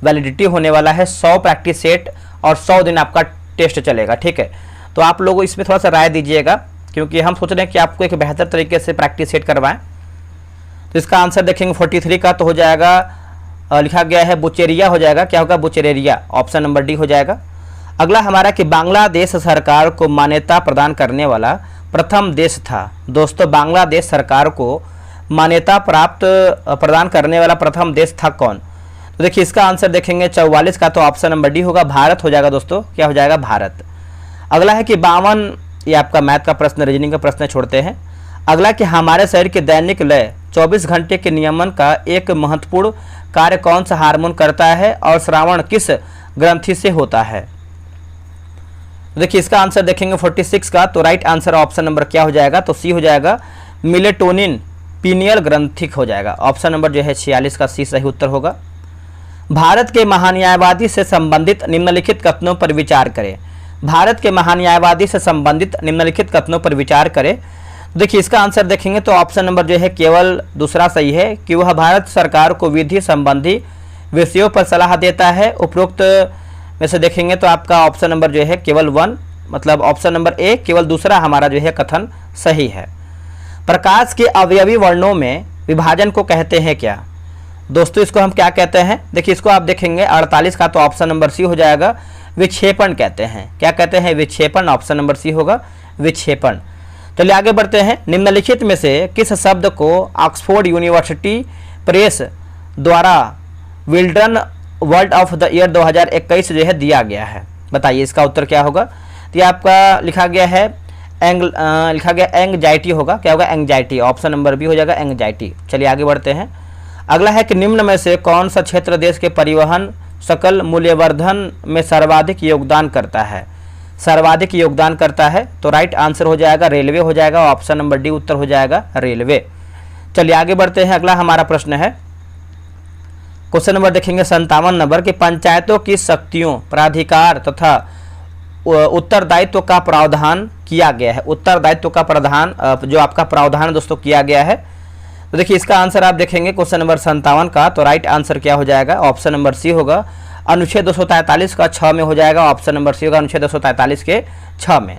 A: वैलिडिटी होने वाला है 100 प्रैक्टिस सेट और 100 दिन आपका टेस्ट चलेगा। ठीक है, तो आप लोग इसमें थोड़ा सा राय दीजिएगा, क्योंकि हम सोच रहे हैं कि आपको एक बेहतर तरीके से प्रैक्टिस सेट करवाएं। तो इसका आंसर देखेंगे 43 का, तो हो जाएगा लिखा गया है बुचेरिया हो जाएगा, क्या होगा बुचेरेरिया, ऑप्शन नंबर डी हो जाएगा। अगला हमारा कि बांग्लादेश सरकार को मान्यता प्रदान करने वाला प्रथम देश था। दोस्तों बांग्लादेश सरकार को मान्यता प्रदान करने वाला प्रथम देश था कौन? तो देखिए इसका आंसर देखेंगे 44 का, तो ऑप्शन नंबर डी होगा, भारत हो जाएगा दोस्तों, क्या हो जाएगा भारत। अगला है कि 52, ये आपका मैथ का प्रश्न, रीजनिंग का प्रश्न छोड़ते हैं। अगला कि हमारे शरीर के दैनिक लय 24 घंटे के नियमन का एक महत्वपूर्ण कार्य कौन सा हार्मोन करता है और श्रावण किस ग्रंथि से होता है? देखिए इसका आंसर देखेंगे 46 का, तो राइट आंसर ऑप्शन नंबर क्या हो जाएगा? तो सी हो जाएगा, मिलेटोनिन पीनियल ग्रंथिक हो जाएगा। ऑप्शन नंबर जो है 46 का सी सही उत्तर होगा। भारत के महान्यायवादी से संबंधित निम्नलिखित कथनों पर विचार करें। भारत के महान्यायवादी से संबंधित निम्नलिखित कथनों पर विचार करें। देखिए इसका आंसर देखेंगे तो ऑप्शन नंबर जो है केवल दूसरा सही है, कि वह भारत सरकार को विधि संबंधी विषयों पर सलाह देता है। उपरोक्त में से देखेंगे तो आपका ऑप्शन नंबर जो है केवल 1, मतलब ऑप्शन नंबर ए केवल दूसरा हमारा जो है कथन सही है। प्रकाश के अवयवी वर्णों में विभाजन को कहते हैं क्या? दोस्तों इसको हम क्या कहते हैं? देखिए इसको आप देखेंगे 48 का, तो ऑप्शन नंबर सी हो जाएगा, विक्षेपण कहते हैं। क्या कहते हैं? विक्षेपण, ऑप्शन नंबर सी होगा विक्षेपण। चलिए आगे बढ़ते हैं, निम्नलिखित में से किस शब्द को ऑक्सफोर्ड यूनिवर्सिटी प्रेस द्वारा विल्डन वर्ल्ड ऑफ द ईयर 2021 जो है दिया गया है? बताइए इसका उत्तर क्या होगा? तो ये आपका लिखा गया है एंग्जाइटी होगा, क्या होगा एंग्जाइटी, ऑप्शन नंबर बी हो जाएगा एंग्जाइटी। चलिए आगे बढ़ते हैं। अगला है कि निम्न में से कौन सा क्षेत्र देश के परिवहन सकल मूल्यवर्धन में सर्वाधिक योगदान करता है? सर्वाधिक योगदान करता है, तो राइट आंसर हो जाएगा रेलवे हो जाएगा, ऑप्शन नंबर डी उत्तर हो जाएगा रेलवे। चलिए आगे बढ़ते हैं, अगला हमारा प्रश्न है, क्वेश्चन नंबर देखेंगे 57 नंबर कि पंचायतों की शक्तियों, प्राधिकार तथा उत्तरदायित्व का प्रावधान किया गया है। उत्तरदायित्व का प्रावधान जो आपका प्रावधान दोस्तों किया गया है, तो देखिए इसका आंसर आप देखेंगे क्वेश्चन नंबर 57 का, तो राइट आंसर क्या हो जाएगा? ऑप्शन नंबर सी होगा, अनुच्छेद 243 का 6 में हो जाएगा, ऑप्शन नंबर सी होगा अनुच्छेद 243 के 6 में।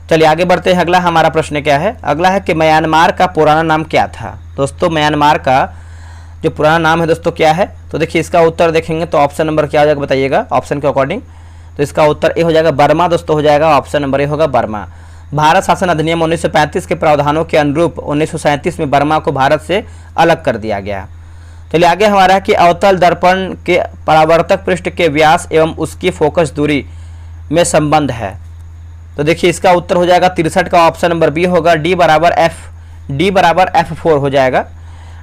A: चलिए आगे बढ़ते हैं, अगला हमारा प्रश्न क्या है? अगला है कि म्यांमार का पुराना नाम क्या था? दोस्तों म्यांमार का जो पुराना नाम है दोस्तों क्या है? तो देखिए इसका उत्तर देखेंगे तो ऑप्शन नंबर क्या हो जाएगा बताइएगा, ऑप्शन के अकॉर्डिंग। तो इसका उत्तर ए हो जाएगा बर्मा दोस्तों हो जाएगा, ऑप्शन नंबर ए होगा बर्मा। भारत शासन अधिनियम 1935 के प्रावधानों के अनुरूप 1937 में बर्मा को भारत से अलग कर दिया गया। चलिए आगे हमारा है कि अवतल दर्पण के परावर्तक पृष्ठ के व्यास एवं उसकी फोकस दूरी में संबंध है। तो देखिए इसका उत्तर हो जाएगा 63 का ऑप्शन नंबर बी होगा, डी बराबर F4 हो जाएगा।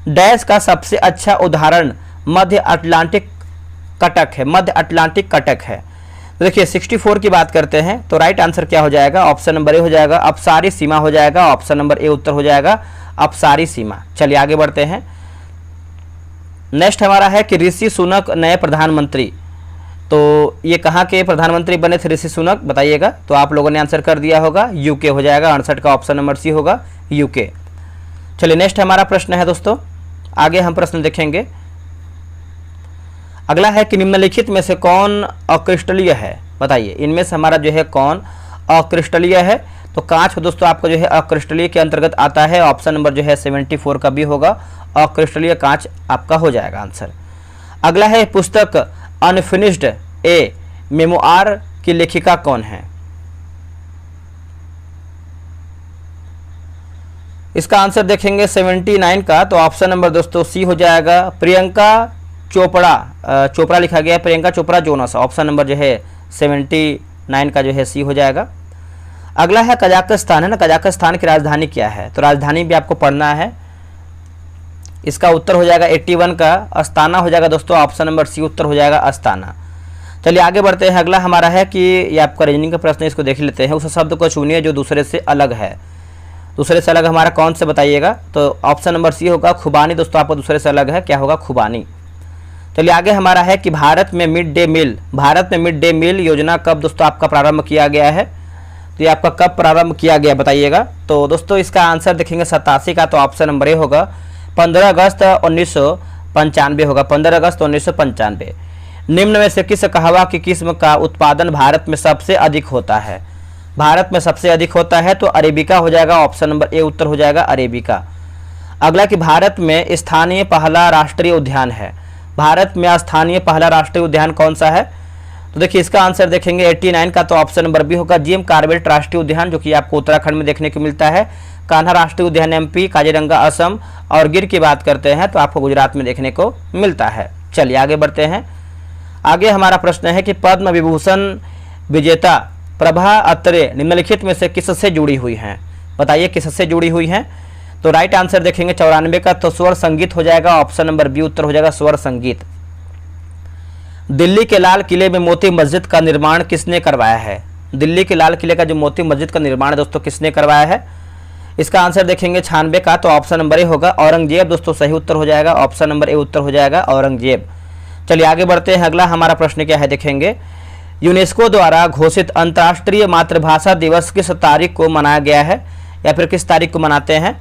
A: डैश का सबसे अच्छा उदाहरण मध्य अटलांटिक कटक है, मध्य अटलांटिक कटक है। तो देखिए 64 की बात करते हैं तो राइट आंसर क्या हो जाएगा, ऑप्शन नंबर ए हो जाएगा, अपसारी सीमा हो जाएगा, ऑप्शन नंबर ए उत्तर हो जाएगा, अपसारी सीमा। चलिए आगे बढ़ते हैं। नेक्स्ट हमारा है कि ऋषि सुनक नए प्रधानमंत्री, तो ये कहाँ के प्रधानमंत्री बने थे ऋषि सुनक, बताइएगा। तो आप लोगों ने आंसर कर दिया होगा, यूके हो जाएगा, 68 का ऑप्शन नंबर सी होगा, यूके। चलिए नेक्स्ट हमारा प्रश्न है दोस्तों, आगे हम प्रश्न देखेंगे। अगला है कि निम्नलिखित में से कौन अक्रिस्टलीय है, बताइए इनमें से हमारा जो है कौन अक्रिस्टलीय है। तो कांच दोस्तों आपका जो है अक्रिस्टलीय के अंतर्गत आता है, ऑप्शन नंबर जो है 74 का भी होगा, अक्रिस्टलीय कांच आपका हो जाएगा आंसर। अगला है पुस्तक अनफिनिश्ड ए मेमोआर की लेखिका कौन है। इसका आंसर देखेंगे 79 का, तो ऑप्शन नंबर दोस्तों सी हो जाएगा, प्रियंका चोपड़ा लिखा गया है, Priyanka Chopra Jonas, option number जो है 79 का जो है सी हो जाएगा। अगला है कजाकिस्तान है ना, कजाकिस्तान की राजधानी क्या है, तो राजधानी भी आपको पढ़ना है। इसका उत्तर हो जाएगा 81 का अस्ताना हो जाएगा दोस्तों, ऑप्शन नंबर सी उत्तर हो जाएगा अस्ताना। चलिए आगे बढ़ते हैं। अगला हमारा है कि ये आपका रीजनिंग का प्रश्न, इसको देख लेते हैं। उस शब्द को चुनिए जो दूसरे से अलग है। दूसरे से अलग हमारा कौन से बताइएगा, तो ऑप्शन नंबर सी होगा खुबानी दोस्तों, आपको दूसरे से अलग है, क्या होगा खुबानी। चलिए आगे हमारा है कि भारत में मिड डे मील योजना कब दोस्तों आपका प्रारंभ किया गया है, तो ये आपका कब प्रारंभ किया गया बताइएगा। तो दोस्तों इसका आंसर देखेंगे 87 का, तो ऑप्शन नंबर ए होगा, 15 अगस्त 1995 होगा, 15 अगस्त 1995। निम्न में से किस कहवा की किस्म का उत्पादन भारत में सबसे अधिक होता है, भारत में सबसे अधिक होता है, तो अरेबिका हो जाएगा, ऑप्शन नंबर ए उत्तर हो जाएगा अरेबिका। अगला कि भारत में स्थानीय पहला राष्ट्रीय उद्यान है, भारत में स्थानीय पहला राष्ट्रीय उद्यान कौन सा है, तो देखिए इसका आंसर देखेंगे 89 का, तो ऑप्शन नंबर बी होगा, जीएम कार्बेट राष्ट्रीय उद्यान, जो कि आपको उत्तराखंड में देखने को मिलता है। कान्हा राष्ट्रीय उद्यान एमपी, काजीरंगा असम, और गिर की बात करते हैं तो आपको गुजरात में देखने को मिलता है। चलिए आगे बढ़ते हैं। आगे हमारा प्रश्न है कि पद्म विभूषण विजेता प्रभा अत्रे निम्नलिखित में से किससे जुड़ी हुई हैं, बताइए किससे जुड़ी हुई हैं। तो राइट आंसर देखेंगे 94 का, तो स्वर संगीत हो जाएगा, ऑप्शन नंबर बी उत्तर हो जाएगा स्वर संगीत। दिल्ली के लाल किले में मोती मस्जिद का निर्माण किसने करवाया है, दिल्ली के लाल किले का जो मोती मस्जिद का निर्माण दोस्तों किसने करवाया है। इसका आंसर देखेंगे 96 का, तो ऑप्शन नंबर ए होगा औरंगजेब दोस्तों, सही उत्तर हो जाएगा, ऑप्शन नंबर ए उत्तर हो जाएगा औरंगजेब। चलिए आगे बढ़ते हैं। अगला हमारा प्रश्न क्या है देखेंगे, यूनेस्को द्वारा घोषित अंतर्राष्ट्रीय मातृभाषा दिवस किस तारीख को मनाया गया है, या फिर किस तारीख को मनाते हैं।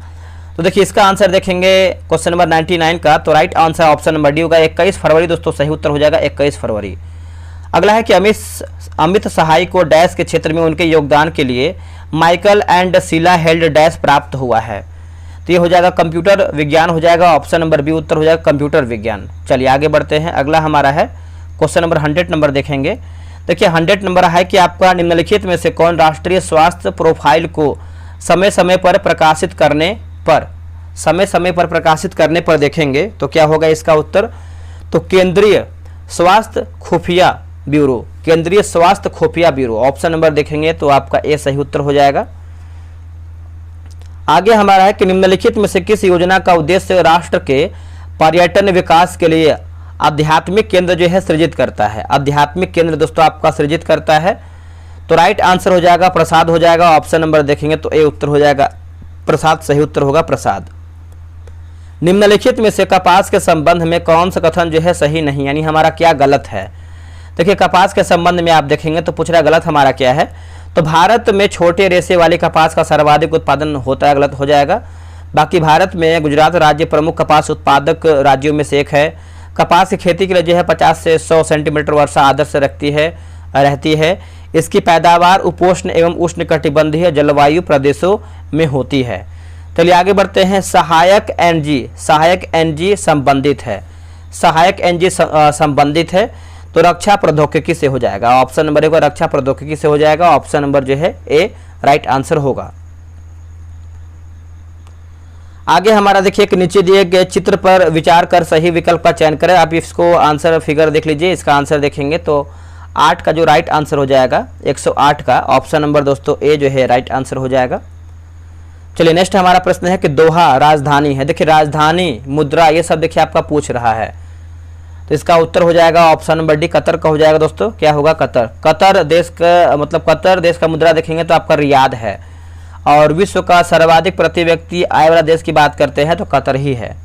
A: तो देखिए इसका आंसर देखेंगे क्वेश्चन नंबर 99 का, तो right answer option number D होगा 21 फरवरी दोस्तों, सही उत्तर हो जाएगा 21 फरवरी। अगला है कि अमित सहाय को डैश के क्षेत्र में उनके योगदान के लिए Michael and Sheila Held dash प्राप्त हुआ है, तो ये हो जाएगा कंप्यूटर विज्ञान हो जाएगा, ऑप्शन नंबर बी उत्तर हो जाएगा कंप्यूटर विज्ञान। चलिए आगे बढ़ते हैं। अगला हमारा है क्वेश्चन नंबर 100 नंबर देखेंगे। देखिए 100 नंबर है कि आपका निम्नलिखित में से कौन राष्ट्रीय स्वास्थ्य प्रोफाइल को समय समय पर प्रकाशित करने पर देखेंगे, तो क्या होगा इसका उत्तर, तो केंद्रीय स्वास्थ्य खुफिया ब्यूरो, ऑप्शन नंबर देखेंगे तो आपका ए सही उत्तर हो जाएगा। आगे हमारा है कि निम्नलिखित में से किस योजना का उद्देश्य राष्ट्र के पर्यटन विकास के लिए आध्यात्मिक केंद्र जो है सृजित करता है, आध्यात्मिक केंद्र दोस्तों आपका सृजित करता है, तो राइट आंसर हो जाएगा प्रसाद हो जाएगा, ऑप्शन नंबर देखेंगे तो ए उत्तर हो जाएगा प्रसाद, सही उत्तर होगा प्रसाद। निम्नलिखित में से कपास के संबंध में कौन सा कथन जो है सही नहीं, यानी हमारा क्या गलत है। देखिए कपास के संबंध में आप देखेंगे तो पूछ रहा गलत हमारा क्या है, तो भारत में छोटे रेशे वाले कपास का सर्वाधिक उत्पादन होता है, गलत हो जाएगा। बाकी भारत में गुजरात राज्य प्रमुख कपास उत्पादक राज्यों में से एक है। कपास की खेती के लिए जो है 50 से 100 सेंटीमीटर वर्षा आदर्श रहती है। इसकी पैदावार उपोष्ण एवं उष्ण कटिबंधीय जलवायु प्रदेशों में होती है। चलिए आगे बढ़ते हैं। सहायक एनजी संबंधित है, तो रक्षा प्रौद्योगिकी से हो जाएगा, ऑप्शन नंबर ए को रक्षा प्रौद्योगिकी से हो जाएगा, ऑप्शन नंबर जो है ए राइट आंसर होगा। आगे हमारा देखिए कि नीचे दिए गए चित्र पर विचार कर सही विकल्प का चयन करें। आप इसको आंसर फिगर देख लीजिए, इसका आंसर देखेंगे तो 8 का जो राइट आंसर हो जाएगा 108 का ऑप्शन नंबर दोस्तों ए जो है राइट आंसर हो जाएगा। चलिए नेक्स्ट हमारा प्रश्न है कि दोहा राजधानी है। देखिए राजधानी, मुद्रा, ये सब देखिए आपका पूछ रहा है, तो इसका उत्तर हो जाएगा ऑप्शन नंबर डी कतर का हो जाएगा दोस्तों। क्या होगा? कतर। कतर देश का मतलब कतर देश का मुद्रा देखेंगे तो आपका रियाद है, और विश्व का सर्वाधिक प्रति व्यक्ति आय वाला देश की बात करते हैं तो कतर ही है।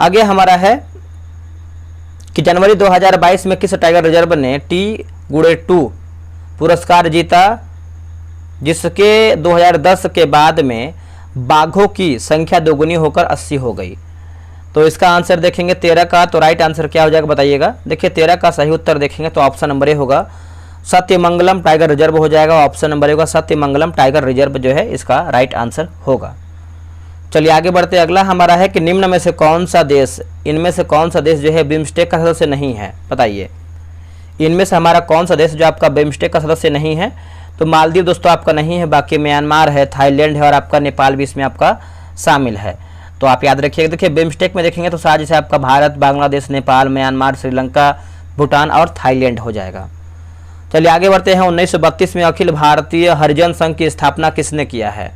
A: आगे हमारा है कि जनवरी 2022 में किस टाइगर रिजर्व ने T-2 पुरस्कार जीता, जिसके 2010 के बाद में बाघों की संख्या दोगुनी होकर 80 हो गई। तो इसका आंसर देखेंगे 13 का, तो राइट आंसर क्या हो जाएगा बताइएगा। देखिए 13 का सही उत्तर देखेंगे तो ऑप्शन नंबर ए होगा सत्यमंगलम टाइगर रिजर्व हो जाएगा। ऑप्शन नंबर ए होगा सत्यमंगलम टाइगर रिजर्व जो है इसका राइट आंसर होगा। चलिए आगे बढ़ते, अगला हमारा है कि निम्न में से कौन सा देश, इनमें से कौन सा देश जो है बिम्स्टेक का सदस्य नहीं है, बताइए। इनमें से हमारा कौन सा देश जो आपका बिम्स्टेक का सदस्य नहीं है, तो मालदीव दोस्तों आपका नहीं है, बाकी म्यांमार है, थाईलैंड है और आपका नेपाल भी इसमें आपका शामिल है। तो आप याद रखिएगा। देखिए बिम्स्टेक में देखेंगे तो साथ जैसे आपका भारत, बांग्लादेश, नेपाल, म्यांमार, श्रीलंका, भूटान और थाईलैंड हो जाएगा। चलिए आगे बढ़ते हैं। 1932 में अखिल भारतीय हरिजन संघ की स्थापना किसने किया है?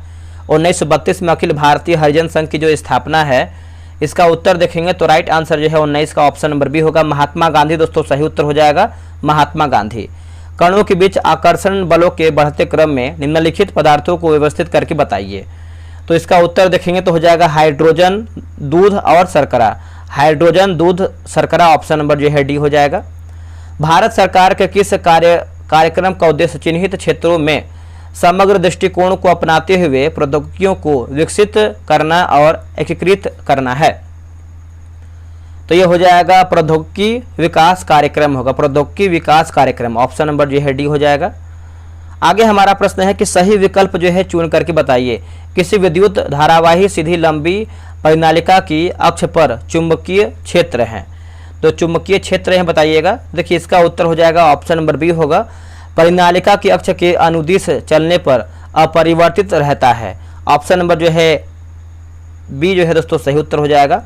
A: 1932 में अखिल भारतीय हरिजन संघ की जो स्थापना है इसका उत्तर देखेंगे तो राइट आंसर जो है 19 का ऑप्शन नंबर बी होगा महात्मा गांधी दोस्तों सही उत्तर हो जाएगा महात्मा गांधी। कणों के बीच आकर्षण बलों के बढ़ते क्रम में निम्नलिखित पदार्थों को व्यवस्थित करके बताइए। तो इसका उत्तर देखेंगे तो हो जाएगा हाइड्रोजन, दूध और शर्करा। हाइड्रोजन, दूध, शर्करा ऑप्शन नंबर जो है डी हो जाएगा। भारत सरकार के किस कार्यक्रम का उद्देश्य चिन्हित क्षेत्रों में समग्र दृष्टिकोण को अपनाते हुए प्रौद्योगिकियों को विकसित करना और एकीकृत करना है? तो ये हो जाएगा प्रौद्योगिकी विकास कार्यक्रम होगा, प्रौद्योगिकी विकास कार्यक्रम ऑप्शन नंबर जो है डी हो जाएगा। आगे हमारा प्रश्न है कि सही विकल्प जो है चुन करके बताइए। किसी विद्युत धारावाही सीधी लंबी परिनालिका की अक्ष पर चुंबकीय क्षेत्र है, तो चुंबकीय क्षेत्र है बताइएगा। देखिए इसका उत्तर हो जाएगा ऑप्शन नंबर बी होगा परिनालिका की अक्ष के अनुदिश चलने पर अपरिवर्तित रहता है। ऑप्शन नंबर जो है बी जो है दोस्तों सही उत्तर हो जाएगा।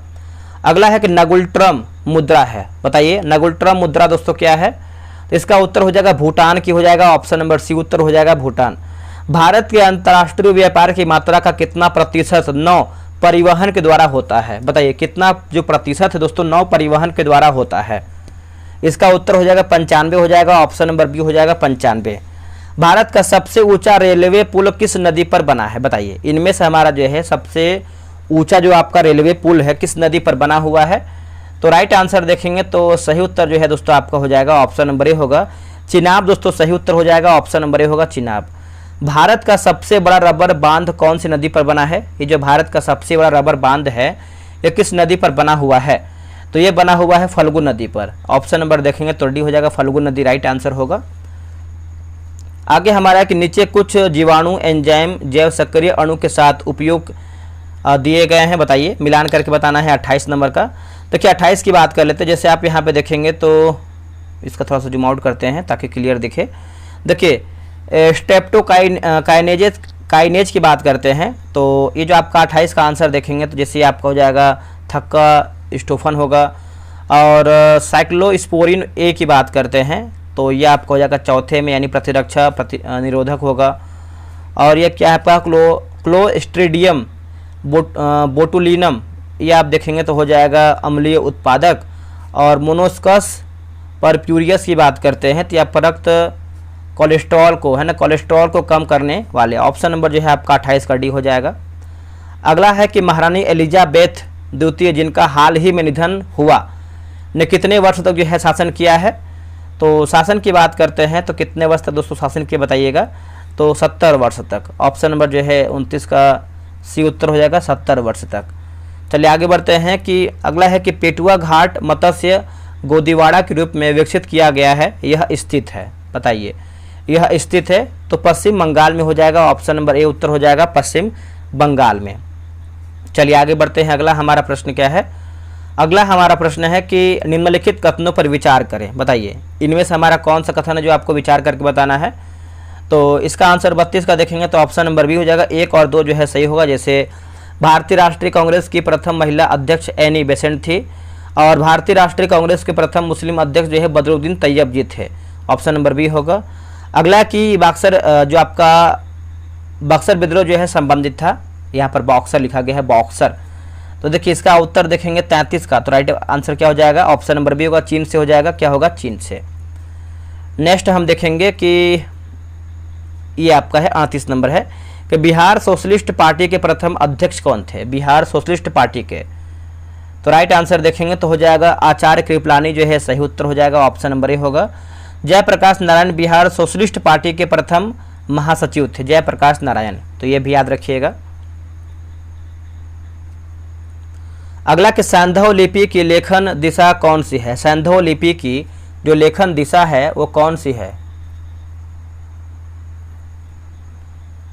A: अगला है कि नगुल्ट्रम मुद्रा है, बताइए नगुल्ट्रम मुद्रा दोस्तों क्या है? तो इसका उत्तर हो जाएगा भूटान की हो जाएगा। ऑप्शन नंबर सी उत्तर हो जाएगा भूटान। भारत के अंतर्राष्ट्रीय व्यापार की मात्रा का कितना प्रतिशत नौ परिवहन के द्वारा होता है? बताइए कितना जो प्रतिशत है दोस्तों नौ परिवहन के द्वारा होता है? इसका उत्तर हो जाएगा 95 हो जाएगा। ऑप्शन नंबर बी हो जाएगा 95। भारत का सबसे ऊंचा रेलवे पुल किस नदी पर बना है? बताइए इनमें से हमारा जो है सबसे ऊंचा जो आपका रेलवे पुल है किस नदी पर बना हुआ है? तो राइट आंसर देखेंगे तो सही उत्तर जो है दोस्तों आपका हो जाएगा ऑप्शन नंबर ए होगा चिनाब दोस्तों सही उत्तर हो जाएगा। ऑप्शन नंबर ए होगा चिनाब। भारत का सबसे बड़ा रबर बांध कौन सी नदी पर बना है? ये जो भारत का सबसे बड़ा रबर बांध है ये किस नदी पर बना हुआ है? तो ये बना हुआ है फल्गु नदी पर। ऑप्शन नंबर देखेंगे तो डी हो जाएगा फल्गु नदी राइट आंसर होगा। आगे हमारा है कि नीचे कुछ जीवाणु एंजाइम जैव सक्रिय अणु के साथ उपयोग दिए गए हैं, बताइए मिलान करके बताना है 28 नंबर का। देखिए 28 की बात कर लेते हैं। जैसे आप यहाँ पे देखेंगे तो इसका थोड़ा सा जूम आउट करते हैं ताकि क्लियर दिखे। देखिए काइनेज की बात करते हैं तो ये जो आपका 28 का आंसर देखेंगे तो जैसे आपका हो जाएगा थक्का स्टोफन होगा, और साइक्लोस्पोरिन ए की बात करते हैं तो ये आपका हो जाएगा चौथे में यानी प्रतिरक्षा निरोधक होगा। और ये क्या है आपका क्लोस्ट्रीडियम बोटुलिनम ये आप देखेंगे तो हो जाएगा अम्लीय उत्पादक। और मोनोस्कस परप्यूरियस की बात करते हैं तो आप रक्त कोलेस्ट्रॉल को है ना कोलेस्ट्रॉल को कम करने वाले। ऑप्शन नंबर जो है आपका 28 का डी हो जाएगा। अगला है कि महारानी एलिजाबेथ द्वितीय जिनका हाल ही में निधन हुआ ने कितने वर्ष तक जो है शासन किया है? तो शासन की बात करते हैं तो कितने वर्ष तक दोस्तों शासन किया बताइएगा? तो 70 वर्ष तक। ऑप्शन नंबर जो है 29 का सी उत्तर हो जाएगा 70 वर्ष तक। चलिए आगे बढ़ते हैं कि अगला है कि पेटुआ घाट मत्स्य गोदीवाड़ा के रूप में विकसित किया गया है, यह स्थित है, बताइए यह स्थित है तो पश्चिम बंगाल में हो जाएगा। ऑप्शन नंबर ए उत्तर हो जाएगा पश्चिम बंगाल में। चलिए आगे बढ़ते हैं। अगला हमारा प्रश्न क्या है? अगला हमारा प्रश्न है कि निम्नलिखित कथनों पर विचार करें, बताइए इनमें से हमारा कौन सा कथन है जो आपको विचार करके बताना है? तो इसका आंसर 32 का देखेंगे तो ऑप्शन नंबर बी हो जाएगा 1 और 2 जो है सही होगा। जैसे भारतीय राष्ट्रीय कांग्रेस की प्रथम महिला अध्यक्ष एनी बेसेंट थी और भारतीय राष्ट्रीय कांग्रेस के प्रथम मुस्लिम अध्यक्ष जो है बदरुद्दीन तैयब जी थे। ऑप्शन नंबर बी होगा। अगला कि बक्सर जो आपका बक्सर विद्रोह जो है संबंधित था, यहाँ पर बॉक्सर लिखा गया है, बॉक्सर। तो देखिए इसका उत्तर देखेंगे 33 का, तो राइट आंसर क्या हो जाएगा, ऑप्शन नंबर बी होगा, चीन से हो जाएगा। क्या होगा, चीन से। नेक्स्ट हम देखेंगे कि ये आपका है 38 नंबर है कि बिहार सोशलिस्ट पार्टी के प्रथम अध्यक्ष कौन थे, बिहार सोशलिस्ट पार्टी के। तो राइट आंसर देखेंगे तो हो जाएगा आचार्य कृपलानी जो है सही उत्तर हो जाएगा, ऑप्शन नंबर ए होगा। जयप्रकाश नारायण बिहार सोशलिस्ट पार्टी के प्रथम महासचिव थे, जयप्रकाश नारायण, तो ये भी याद रखिएगा। अगला कि सैंधव लिपि की लेखन दिशा कौन सी है, सैंधव लिपि की जो लेखन दिशा है वो कौन सी है।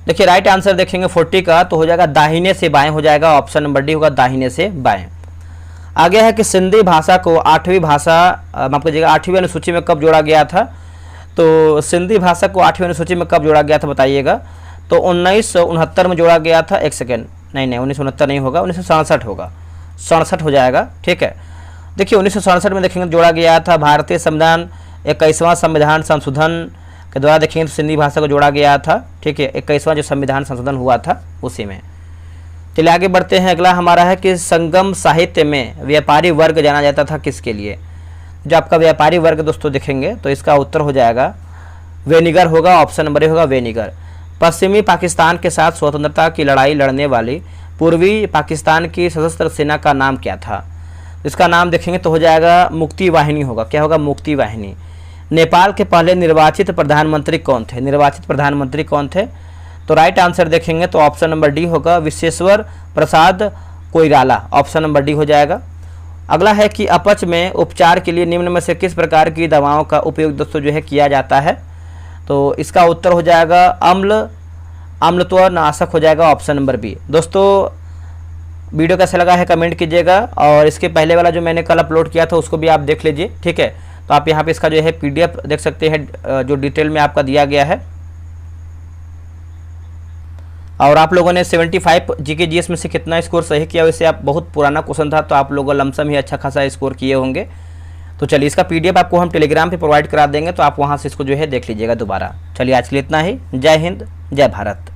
A: देखिए राइट आंसर देखेंगे 40 का, तो हो जाएगा दाहिने से बाएं हो जाएगा, ऑप्शन नंबर डी होगा, दाहिने से बाएं। आगे है कि सिंधी भाषा को 8वीं भाषा माफ कीजिएगा 8वीं अनुसूची में कब जोड़ा गया था। तो सिंधी भाषा को 8वीं अनुसूची में कब जोड़ा गया था बताइएगा। तो 1969 में जोड़ा गया था। एक सेकेंड, नहीं 1969 नहीं होगा, 1967 होगा, 67 हो जाएगा, ठीक है। देखिए 1967 में देखेंगे जोड़ा गया था। भारतीय संविधान 21वां संविधान संशोधन के द्वारा देखेंगे तो सिंधी भाषा को जोड़ा गया था, ठीक है। 21वां जो संविधान संशोधन हुआ था उसी में। चलिए आगे बढ़ते हैं। अगला हमारा है कि संगम साहित्य में व्यापारी वर्ग जाना जाता था किसके लिए। जो आपका व्यापारी वर्ग दोस्तों देखेंगे तो इसका उत्तर हो जाएगा वेनिगर होगा, ऑप्शन नंबर ए होगा, वेनिगर। पश्चिमी पाकिस्तान के साथ स्वतंत्रता की लड़ाई लड़ने वाली पूर्वी पाकिस्तान की सशस्त्र सेना का नाम क्या था। इसका नाम देखेंगे तो हो जाएगा मुक्ति वाहिनी होगा। क्या होगा, मुक्ति वाहिनी। नेपाल के पहले निर्वाचित प्रधानमंत्री कौन थे, निर्वाचित प्रधानमंत्री कौन थे। तो राइट आंसर देखेंगे तो ऑप्शन नंबर डी होगा, विश्वेश्वर प्रसाद कोइराला, ऑप्शन नंबर डी हो जाएगा। अगला है कि अपच में उपचार के लिए निम्न में से किस प्रकार की दवाओं का उपयोग दोस्तों जो है किया जाता है। तो इसका उत्तर हो जाएगा अम्लत्व नाशक हो जाएगा, ऑप्शन नंबर बी। दोस्तों वीडियो कैसा लगा है कमेंट कीजिएगा, और इसके पहले वाला जो मैंने कल अपलोड किया था उसको भी आप देख लीजिए, ठीक है। तो आप यहाँ पे इसका जो है PDF देख सकते हैं जो डिटेल में आपका दिया गया है। और आप लोगों ने 75 GK GS में से कितना स्कोर सही किया, वैसे आप बहुत पुराना क्वेश्चन था तो आप लोगों लमसम ही अच्छा खासा स्कोर किए होंगे। तो चलिए इसका PDF आपको हम टेलीग्राम पे प्रोवाइड करा देंगे, तो आप वहाँ से इसको जो है देख लीजिएगा दोबारा। चलिए आज के लिए इतना ही। जय हिंद, जय भारत।